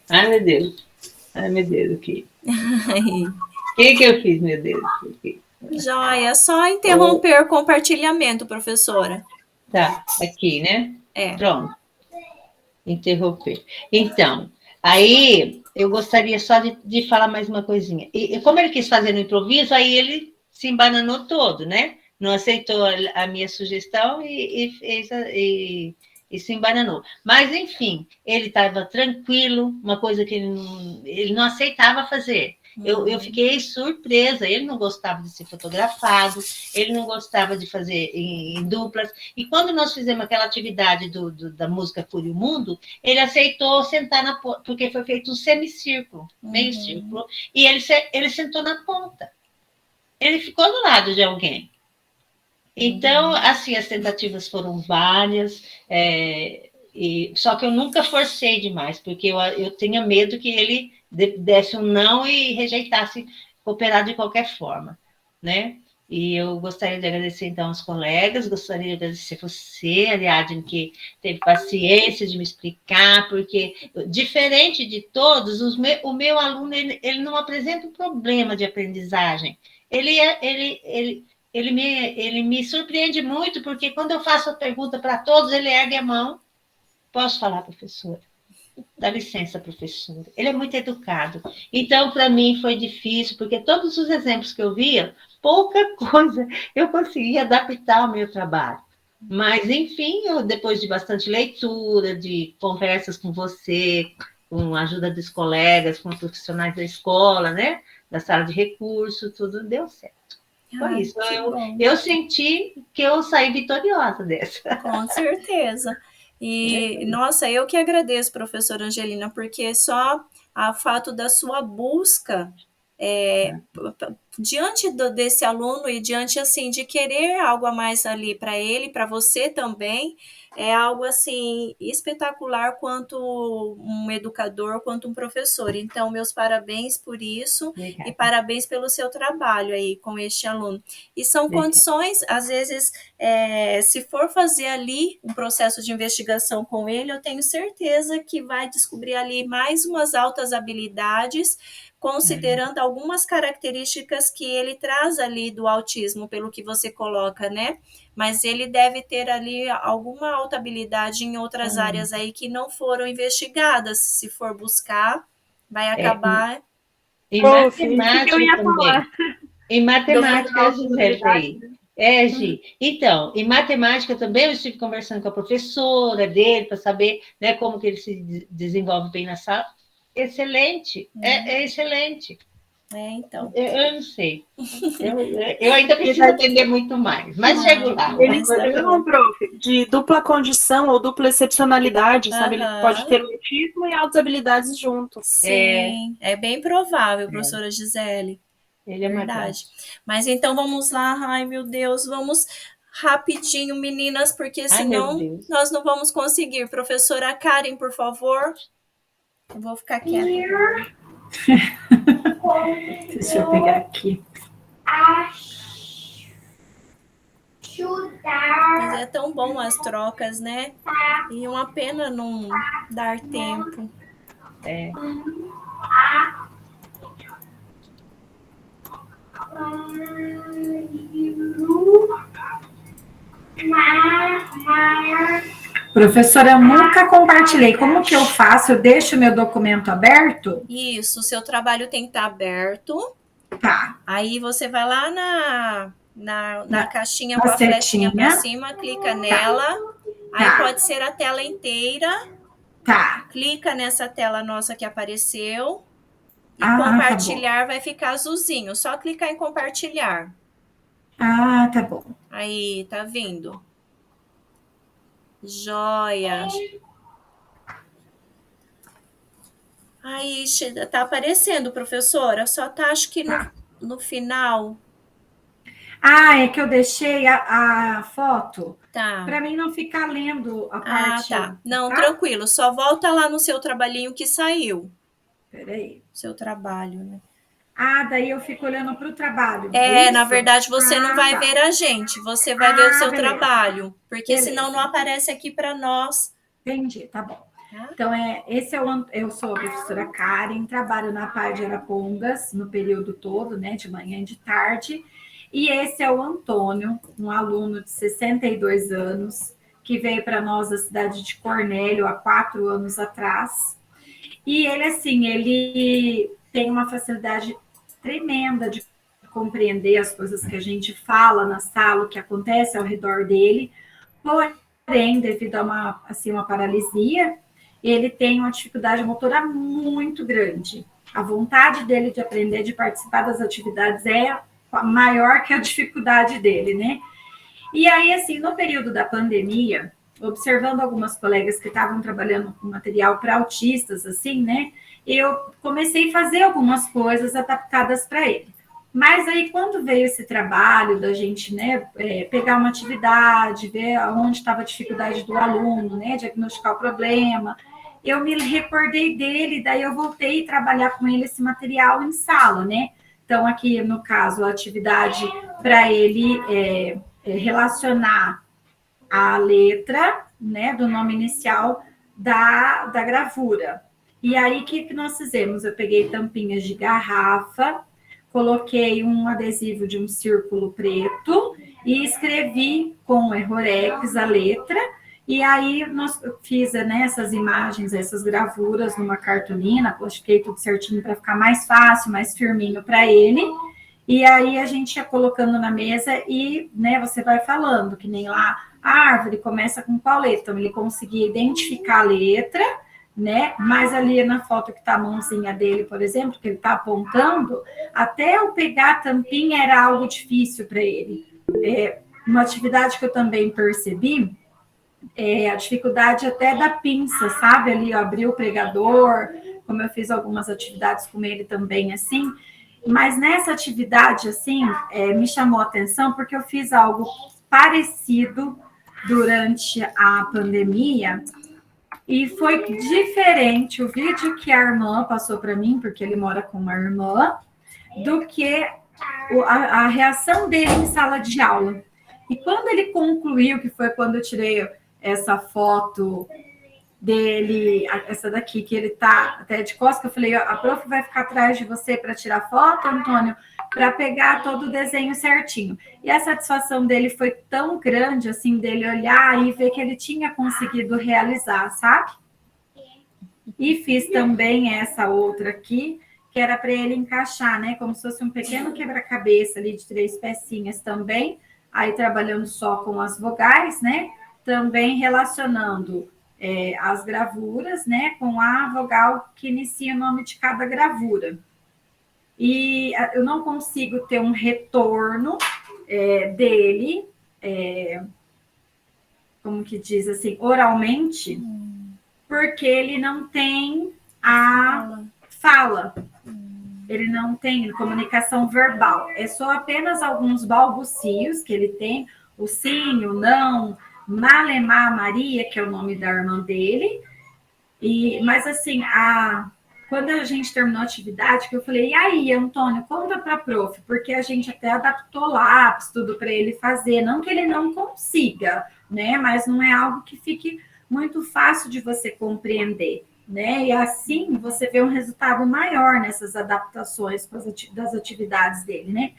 Ai, meu Deus. Ai, meu Deus, aqui. O que eu fiz, meu Deus? Aqui. Joia, só interromper o compartilhamento, professora. Tá, aqui, né? É. Pronto. Interromper. Então, aí eu gostaria só de falar mais uma coisinha. E como ele quis fazer no improviso, aí ele se embananou todo, né? Não aceitou a minha sugestão e fez e se embananou. Mas, enfim, ele estava tranquilo, uma coisa que ele não aceitava fazer. Eu fiquei surpresa, ele não gostava de ser fotografado, ele não gostava de fazer em duplas, e quando nós fizemos aquela atividade da música Fúria o Mundo, ele aceitou sentar porque foi feito um semicírculo, meio círculo, e ele sentou na ponta. Ele ficou do lado de alguém. Então, assim, as tentativas foram várias, só que eu nunca forcei demais, porque eu tinha medo que ele desse um não e rejeitasse cooperar de qualquer forma, né? E eu gostaria de agradecer, então, aos colegas, gostaria de agradecer você, Ariadne, que teve paciência de me explicar, porque, diferente de todos, o meu aluno, ele não apresenta um problema de aprendizagem. Ele me surpreende muito, porque quando eu faço a pergunta para todos, ele ergue a mão. Posso falar, professora? Dá licença, professora. Ele é muito educado. Então, para mim, foi difícil, porque todos os exemplos que eu via, pouca coisa eu conseguia adaptar ao meu trabalho. Mas, enfim, depois de bastante leitura, de conversas com você, com a ajuda dos colegas, com os profissionais da escola, né? Da sala de recurso, tudo deu certo. Foi isso. Eu senti que eu saí vitoriosa dessa. Com certeza. E, nossa, eu que agradeço, professora Angelina, porque só o fato da sua busca diante desse aluno e diante, assim, de querer algo a mais ali para ele, para você também, é algo, assim, espetacular quanto um educador, quanto um professor. Então, meus parabéns por isso. Obrigada. E parabéns pelo seu trabalho aí com este aluno. E são Obrigada. Condições, às vezes, se for fazer ali um processo de investigação com ele, eu tenho certeza que vai descobrir ali mais umas altas habilidades, considerando algumas características que ele traz ali do autismo, pelo que você coloca, né? Mas ele deve ter ali alguma alta habilidade em outras áreas aí que não foram investigadas. Se for buscar, vai acabar... Em matemática também. Em matemática, Gi. Então, em matemática também eu estive conversando com a professora dele para saber, né, como que ele se desenvolve bem na sala. Excelente, é excelente. Então. Eu não sei. Eu ainda preciso aprender muito mais, mas chego lá. Eles chamam, prof, de dupla condição ou dupla excepcionalidade, sabe? Ele pode ter autismo e altas habilidades juntos. Sim, é bem provável, professora Gisele. Ele é verdade. Mas então vamos lá, ai meu Deus, vamos rapidinho, meninas, porque senão nós não vamos conseguir. Professora Karen, por favor. Eu vou ficar quieta. Deixa eu pegar aqui. Mas é tão bom as trocas, né? E uma pena não dar tempo. É. Professora, eu nunca compartilhei. Como que eu faço? Eu deixo meu documento aberto? Isso, o seu trabalho tem que estar aberto. Tá. Aí você vai lá na caixinha com a setinha. flechinha para cima, clica nela. Aí pode ser a tela inteira. Tá. Clica nessa tela nossa que apareceu. E tá compartilhar vai ficar azulzinho. Só clicar em compartilhar. Ah, tá bom. Aí, tá vindo. Joia. Aí, tá aparecendo, professora. Só tá, acho que no final. Ah, é que eu deixei a foto Tá. para mim não ficar lendo a parte. Ah, tá. Não, tranquilo. Só volta lá no seu trabalhinho que saiu. Peraí. Seu trabalho, né? Ah, daí eu fico olhando para o trabalho. É, na verdade, você não vai ver a gente. Você vai ver o seu trabalho. Porque senão não aparece aqui para nós. Entendi, tá bom. Então, eu sou a professora Karen, trabalho na parte de Arapongas no período todo, né, de manhã e de tarde. E esse é o Antônio, um aluno de 62 anos, que veio para nós da cidade de Cornélio há 4 anos atrás. E ele, assim, ele tem uma facilidade tremenda de compreender as coisas que a gente fala na sala, o que acontece ao redor dele. Porém, devido a uma paralisia, ele tem uma dificuldade motora muito grande. A vontade dele de aprender, de participar das atividades é maior que a dificuldade dele, né? E aí, assim, no período da pandemia, observando algumas colegas que estavam trabalhando com material para autistas, assim, né? Eu comecei a fazer algumas coisas adaptadas para ele. Mas aí, quando veio esse trabalho da gente, né, pegar uma atividade, ver onde estava a dificuldade do aluno, né, diagnosticar o problema, eu me recordei dele, daí eu voltei a trabalhar com ele esse material em sala, né? Então, aqui, no caso, a atividade para ele relacionar a letra, né, do nome inicial da gravura. E aí, o que nós fizemos? Eu peguei tampinhas de garrafa, coloquei um adesivo de um círculo preto e escrevi com errorex a letra. E aí, fiz, né, essas imagens, essas gravuras numa cartolina, plastiquei tudo certinho para ficar mais fácil, mais firminho para ele. E aí, a gente ia colocando na mesa e, né, você vai falando, que nem lá, a árvore começa com qual letra? Então, ele conseguia identificar a letra, né? Mas ali na foto que está a mãozinha dele, por exemplo, que ele está apontando, até eu pegar a tampinha era algo difícil para ele. Uma atividade que eu também percebi a dificuldade até da pinça, sabe? Ali eu abri o pregador, como eu fiz algumas atividades com ele também, assim. Mas nessa atividade, assim, me chamou a atenção porque eu fiz algo parecido durante a pandemia e foi diferente o vídeo que a irmã passou para mim, porque ele mora com uma irmã, do que a reação dele em sala de aula. E quando ele concluiu, que foi quando eu tirei essa foto dele, essa daqui, que ele tá até de costas, eu falei, a prof vai ficar atrás de você para tirar foto, Antônio, para pegar todo o desenho certinho. E a satisfação dele foi tão grande, assim, dele olhar e ver que ele tinha conseguido realizar, sabe? E fiz também essa outra aqui, que era para ele encaixar, né? Como se fosse um pequeno quebra-cabeça ali de 3 pecinhas também, aí trabalhando só com as vogais, né? Também relacionando as gravuras, né, com a vogal que inicia o nome de cada gravura. E eu não consigo ter um retorno dele, como que diz assim, oralmente, porque ele não tem a fala. Ele não tem comunicação verbal. É só apenas alguns balbucios que ele tem, o sim, o não, Malemar Maria, que é o nome da irmã dele, Mas assim, quando a gente terminou a atividade, que eu falei, e aí, Antônio, conta para a prof, porque a gente até adaptou lápis, tudo para ele fazer, não que ele não consiga, né? Mas não é algo que fique muito fácil de você compreender, né? E assim você vê um resultado maior nessas adaptações das atividades dele, né?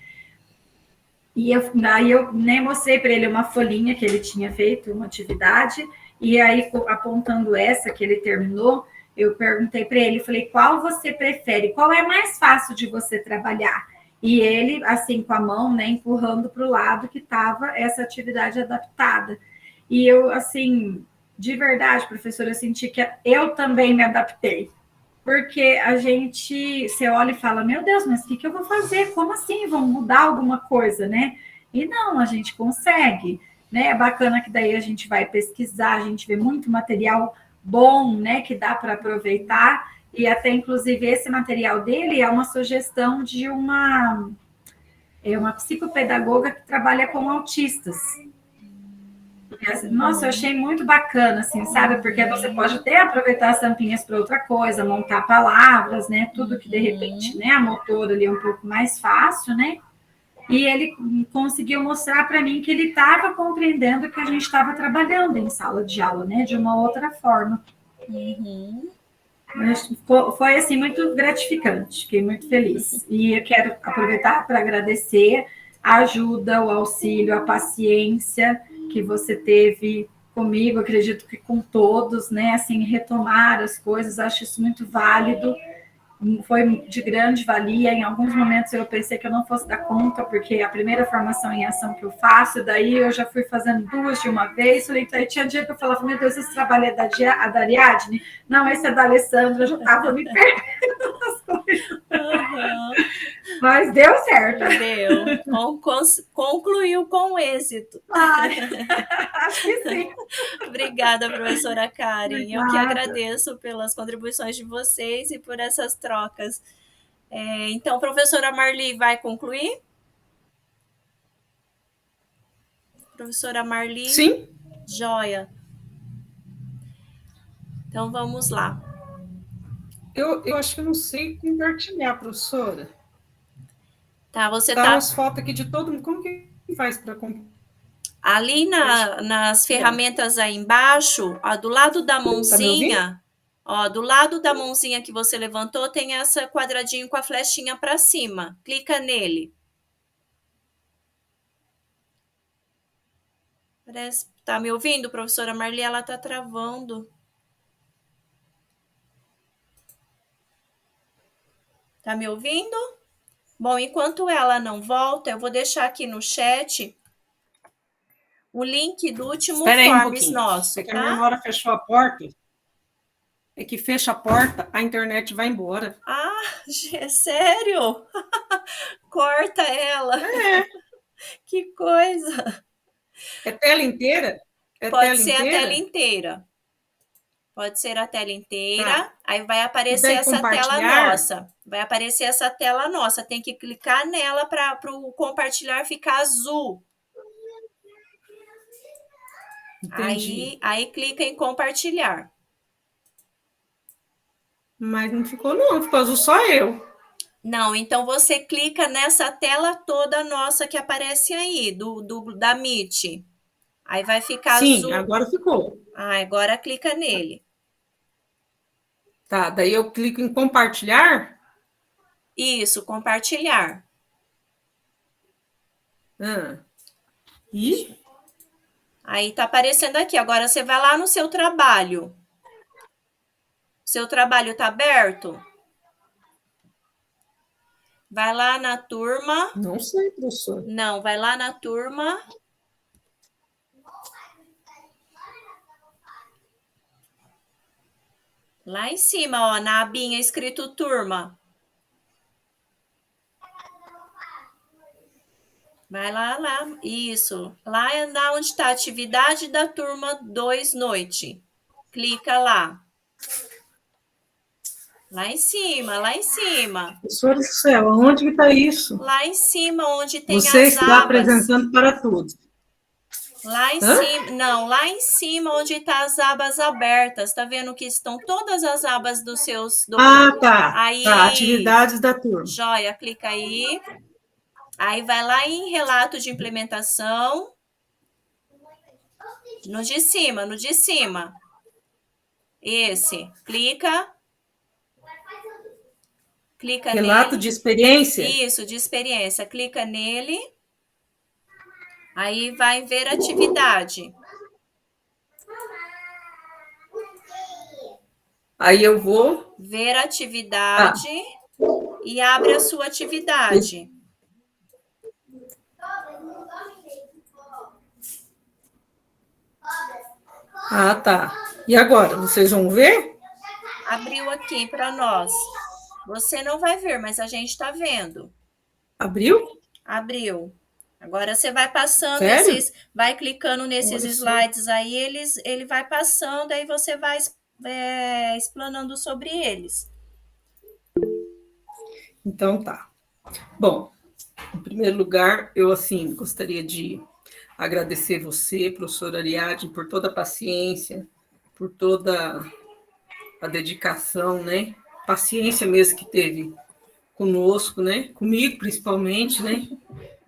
E daí eu nem mostrei para ele uma folhinha que ele tinha feito, uma atividade, e aí, apontando essa que ele terminou, eu perguntei para ele, falei, qual você prefere? Qual é mais fácil de você trabalhar? E ele, assim, com a mão, né, empurrando para o lado que estava essa atividade adaptada. E eu, assim, de verdade, professora, eu senti que eu também me adaptei. Porque você olha e fala, meu Deus, mas o que eu vou fazer? Como assim? Vamos mudar alguma coisa, né? E não, a gente consegue, né? É bacana que daí a gente vai pesquisar, a gente vê muito material bom, né? Que dá para aproveitar. E até, inclusive, esse material dele é uma sugestão de uma psicopedagoga que trabalha com autistas. Nossa, eu achei muito bacana, assim, sabe? Porque você pode até aproveitar as tampinhas para outra coisa, montar palavras, né? Tudo que, de repente, né? A motora ali é um pouco mais fácil, né? E ele conseguiu mostrar para mim que ele estava compreendendo que a gente estava trabalhando em sala de aula, né? De uma outra forma. Foi, assim, muito gratificante. Fiquei muito feliz. E eu quero aproveitar para agradecer a ajuda, o auxílio, a paciência que você teve comigo, acredito que com todos, né, assim, retomar as coisas, acho isso muito válido, foi de grande valia. Em alguns momentos eu pensei que eu não fosse dar conta, porque a primeira formação em ação que eu faço, daí eu já fui fazendo 2 de uma vez, falei, então, tinha dia que eu falava, meu Deus, esse trabalho é da Ariadne? Não, esse é da Alessandra, eu já estava me perdendo nas coisas. Mas deu certo. Deu. Concluiu com êxito. Acho que sim. Obrigada, professora Karen. Eu que agradeço pelas contribuições de vocês e por essas trocas. Então, professora Marli, vai concluir? Professora Marli? Sim. Joia. Então, vamos lá. Eu acho que eu não sei compartilhar, professora. Tá, você tá as fotos aqui de todo mundo. Como que faz para compartilhar? Ali nas ferramentas aí embaixo, ó, do lado da mãozinha, do lado da mãozinha que você levantou, tem esse quadradinho com a flechinha para cima. Clica nele. Tá me ouvindo, professora Marli? Ela tá travando. Tá me ouvindo? Bom, enquanto ela não volta, eu vou deixar aqui no chat o link do último Forms nosso. É que a minha nora fechou a porta. É que fecha a porta, a internet vai embora. Sério? Corta ela. Que coisa. É tela inteira? Pode ser a tela inteira. Pode ser a tela inteira. Aí vai aparecer essa tela nossa. Vai aparecer essa tela nossa. Tem que clicar nela para o compartilhar ficar azul. Aí clica em compartilhar. Mas não ficou não, ficou azul só eu. Não, então você clica nessa tela toda nossa que aparece aí, da Meet. Aí vai ficar azul. Sim, agora ficou. Agora clica nele. Tá, daí eu clico em compartilhar? Isso, compartilhar. E? Aí tá aparecendo aqui. Agora você vai lá no seu trabalho. Seu trabalho tá aberto? Vai lá na turma. Não sei, professor. Não, vai lá na turma. Lá em cima, ó, na abinha escrito turma. Vai lá. Isso. Lá é onde está a atividade da turma 2 noite. Clica lá. Lá em cima. Professor do céu, onde que está isso? Lá em cima, onde tem Você as está abas. apresentando para todos. Lá em cima, não, lá em cima onde tá as abas abertas, tá vendo que estão todas as abas dos seus documentos? Tá. Aí, Tá, atividades da turma. Joia, clica aí. Aí vai lá em relato de implementação. No de cima. Esse, clica. Clica nele. Relato de experiência? Isso, de experiência. Clica nele. Aí vai ver atividade. Aí eu vou... Ver atividade e abre a sua atividade. Ah, tá. E agora, vocês vão ver? Abriu aqui para nós. Você não vai ver, mas a gente está vendo. Abriu? Abriu. Agora você vai passando vai clicando nesses slides aí, ele vai passando, aí você vai explanando sobre eles. Então tá. Bom, em primeiro lugar, eu assim gostaria de agradecer você, professora Ariadne, por toda a paciência, por toda a dedicação, né? Paciência mesmo que teve conosco, né? Comigo principalmente, né?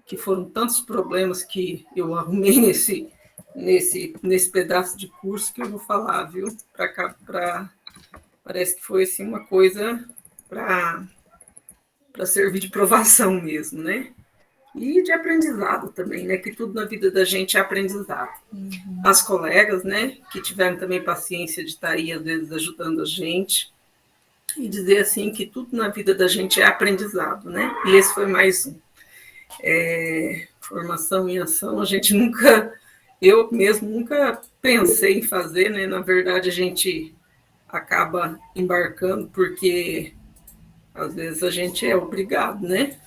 Que foram tantos problemas que eu arrumei nesse pedaço de curso que eu vou falar, viu? Parece que foi assim uma coisa para servir de provação mesmo, né? E de aprendizado também, né? Que tudo na vida da gente é aprendizado. As colegas, né? Que tiveram também paciência de estar aí, às vezes, ajudando a gente. E dizer, assim, que tudo na vida da gente é aprendizado, né? E esse foi mais um. Formação em ação, a gente eu mesmo nunca pensei em fazer, né? Na verdade, a gente acaba embarcando porque, às vezes, a gente é obrigado, né?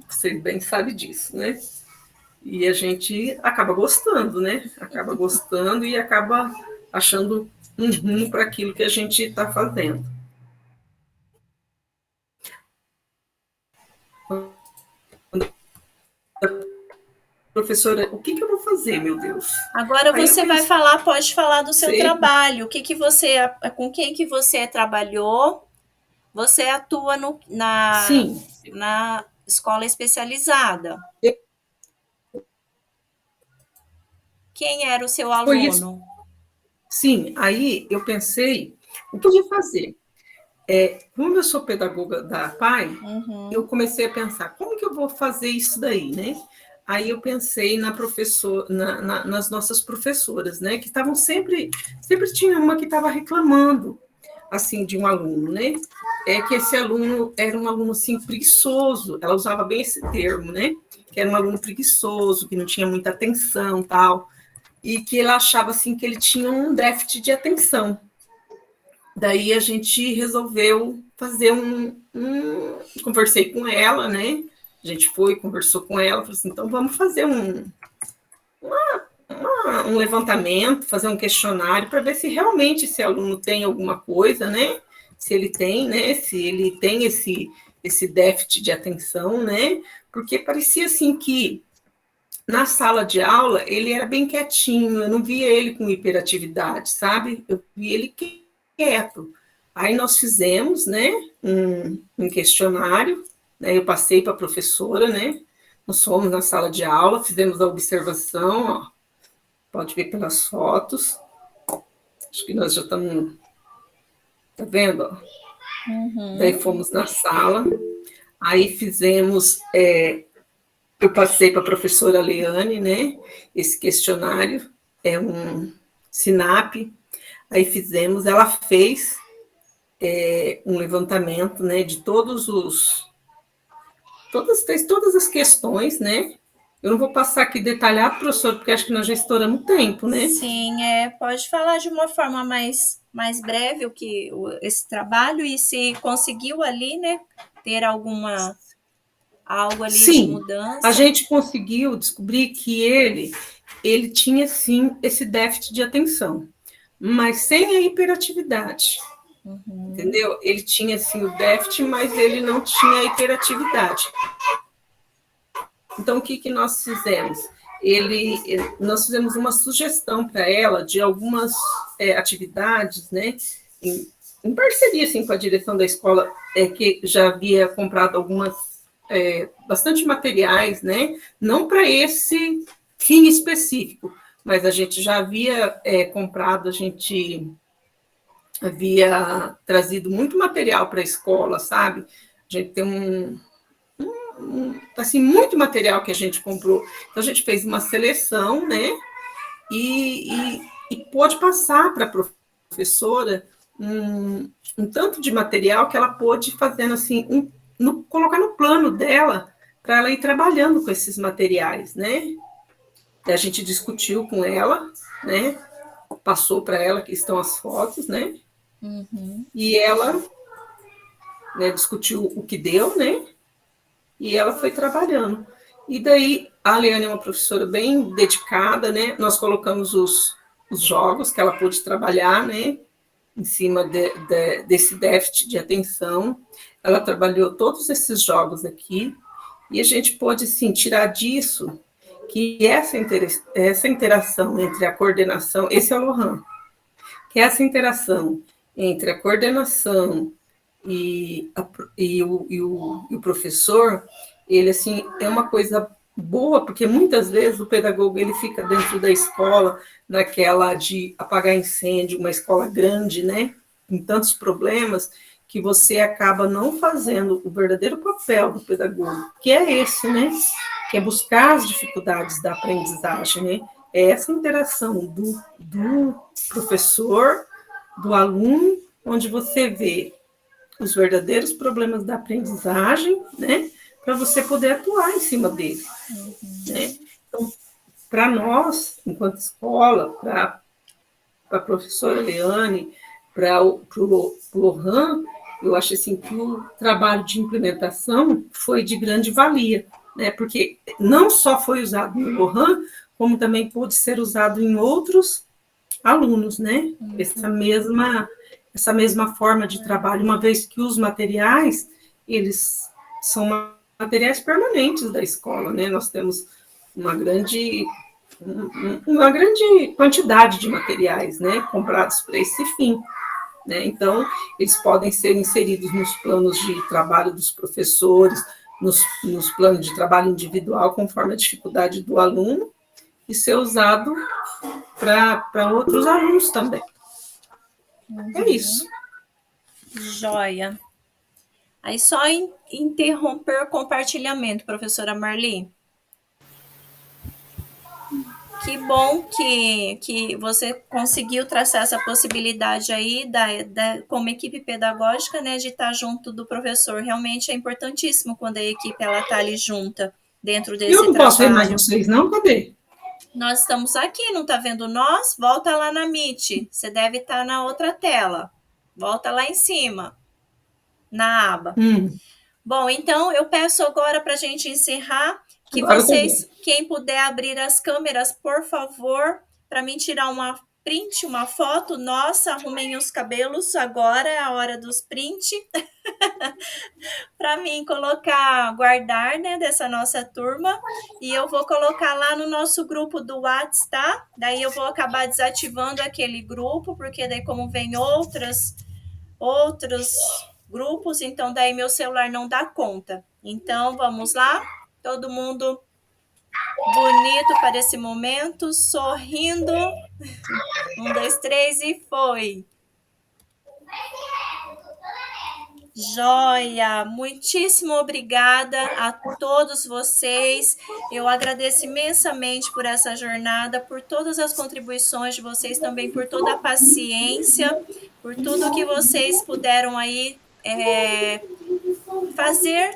Você bem sabe disso, né? E a gente acaba gostando, né? Acaba gostando e acaba achando um rumo para aquilo que a gente está fazendo. Professora, o que eu vou fazer, meu Deus? Agora você vai pode falar do seu trabalho. Com quem que você trabalhou? Você atua na escola especializada. Quem era o seu aluno? Sim, aí eu pensei, o que eu ia fazer? Como eu sou pedagoga da PAI, eu comecei a pensar, como que eu vou fazer isso daí, né? Aí eu pensei nas nossas professoras, né? Que estavam sempre tinha uma que estava reclamando, assim, de um aluno, né? Que esse aluno era um aluno, assim, preguiçoso, ela usava bem esse termo, né? Que era um aluno preguiçoso, que não tinha muita atenção, tal, e que ela achava, assim, que ele tinha um déficit de atenção. Daí a gente resolveu fazer conversei com ela, né? A gente conversou com ela, falou assim, então vamos fazer um levantamento, fazer um questionário para ver se realmente esse aluno tem alguma coisa, né? Se ele tem, né? Se ele tem esse déficit de atenção, né? Porque parecia assim que na sala de aula ele era bem quietinho, eu não via ele com hiperatividade, sabe? Eu via ele quieto. Aí nós fizemos, né? Um questionário. Eu passei para a professora, né? Nós fomos na sala de aula, fizemos a observação, ó, pode ver pelas fotos. Acho que nós já estamos... Tá vendo? Ó? Daí fomos na sala, aí fizemos... eu passei para a professora Leane, né? Esse questionário, é um SINAP, aí fizemos, ela fez um levantamento, né? De fez todas as questões, né? Eu não vou passar aqui detalhado, professor, porque acho que nós já estouramos tempo, né? Sim, pode falar de uma forma mais breve esse trabalho e se conseguiu ali, né, ter algo ali de mudança. A gente conseguiu descobrir que ele tinha, sim, esse déficit de atenção, mas sem a hiperatividade. Entendeu? Ele tinha, assim, o déficit, mas ele não tinha a hiperatividade. Então, o que nós fizemos? nós fizemos uma sugestão para ela de algumas atividades, né, em parceria assim, com a direção da escola, que já havia comprado bastante materiais, né, não para esse fim específico, mas a gente já havia comprado, a gente havia trazido muito material para a escola, sabe? A gente tem assim, muito material que a gente comprou. Então, a gente fez uma seleção, né? E pôde passar para a professora um tanto de material que ela pôde fazendo assim, colocar no plano dela para ela ir trabalhando com esses materiais, né? A gente discutiu com ela, né? Passou para ela que estão as fotos, né? Uhum. E ela, né, discutiu o que deu, né? E ela foi trabalhando. E daí, a Leane é uma professora bem dedicada, né? Nós colocamos os jogos que ela pôde trabalhar, né? Em cima desse déficit de atenção. Ela trabalhou todos esses jogos aqui. E a gente pôde, assim, tirar disso que essa interação entre a coordenação... Esse é o Lohan. Que essa interação entre a coordenação e o professor, ele, assim, é uma coisa boa, porque muitas vezes o pedagogo ele fica dentro da escola, naquela de apagar incêndio, uma escola grande, né, com tantos problemas, que você acaba não fazendo o verdadeiro papel do pedagogo, que é esse, né, que é buscar as dificuldades da aprendizagem, né, é essa interação do professor, do aluno, onde você vê os verdadeiros problemas da aprendizagem, né, para você poder atuar em cima dele. Né? Então, para nós, enquanto escola, para a professora Leane, para o Lohan, eu acho assim, que o trabalho de implementação foi de grande valia, né, porque não só foi usado no Lohan, como também pôde ser usado em outros alunos, né? Essa mesma forma de trabalho, uma vez que os materiais, eles são materiais permanentes da escola, né? Nós temos uma grande quantidade de materiais, né? Comprados para esse fim, né? Então, eles podem ser inseridos nos planos de trabalho dos professores, nos planos de trabalho individual, conforme a dificuldade do aluno, e ser usado para outros alunos também. É isso. Joia. Aí só interromper o compartilhamento, professora Marli. Que bom que você conseguiu traçar essa possibilidade aí como equipe pedagógica, né, de estar junto do professor. Realmente é importantíssimo quando a equipe está ali junta dentro desse trabalho. Eu não posso ver mais vocês, não? Cadê? Nós estamos aqui, não está vendo nós? Volta lá na Meet. Você deve estar na outra tela. Volta lá em cima, na aba. Bom, então eu peço agora para a gente encerrar que agora vocês, quem puder abrir as câmeras, por favor, para mim tirar uma print, uma foto. Nossa, arrumem os cabelos, agora é a hora dos print. Para mim colocar, guardar, né, dessa nossa turma, e eu vou colocar lá no nosso grupo do WhatsApp, tá? Daí eu vou acabar desativando aquele grupo, porque daí como vem outros grupos, então daí meu celular não dá conta. Então, vamos lá? Todo mundo bonito para esse momento, sorrindo. 1, 2, 3 e foi! Joia! Muitíssimo obrigada a todos vocês. Eu agradeço imensamente por essa jornada, por todas as contribuições de vocês, também por toda a paciência, por tudo que vocês puderam aí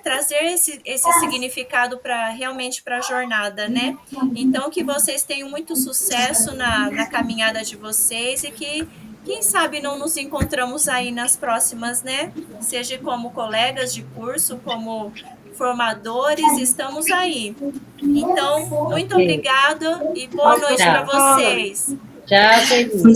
trazer esse significado realmente para a jornada, né? Então, que vocês tenham muito sucesso na caminhada de vocês e que, quem sabe, não nos encontramos aí nas próximas, né? Seja como colegas de curso, como formadores, estamos aí. Então, muito obrigada e boa noite para vocês. Tchau,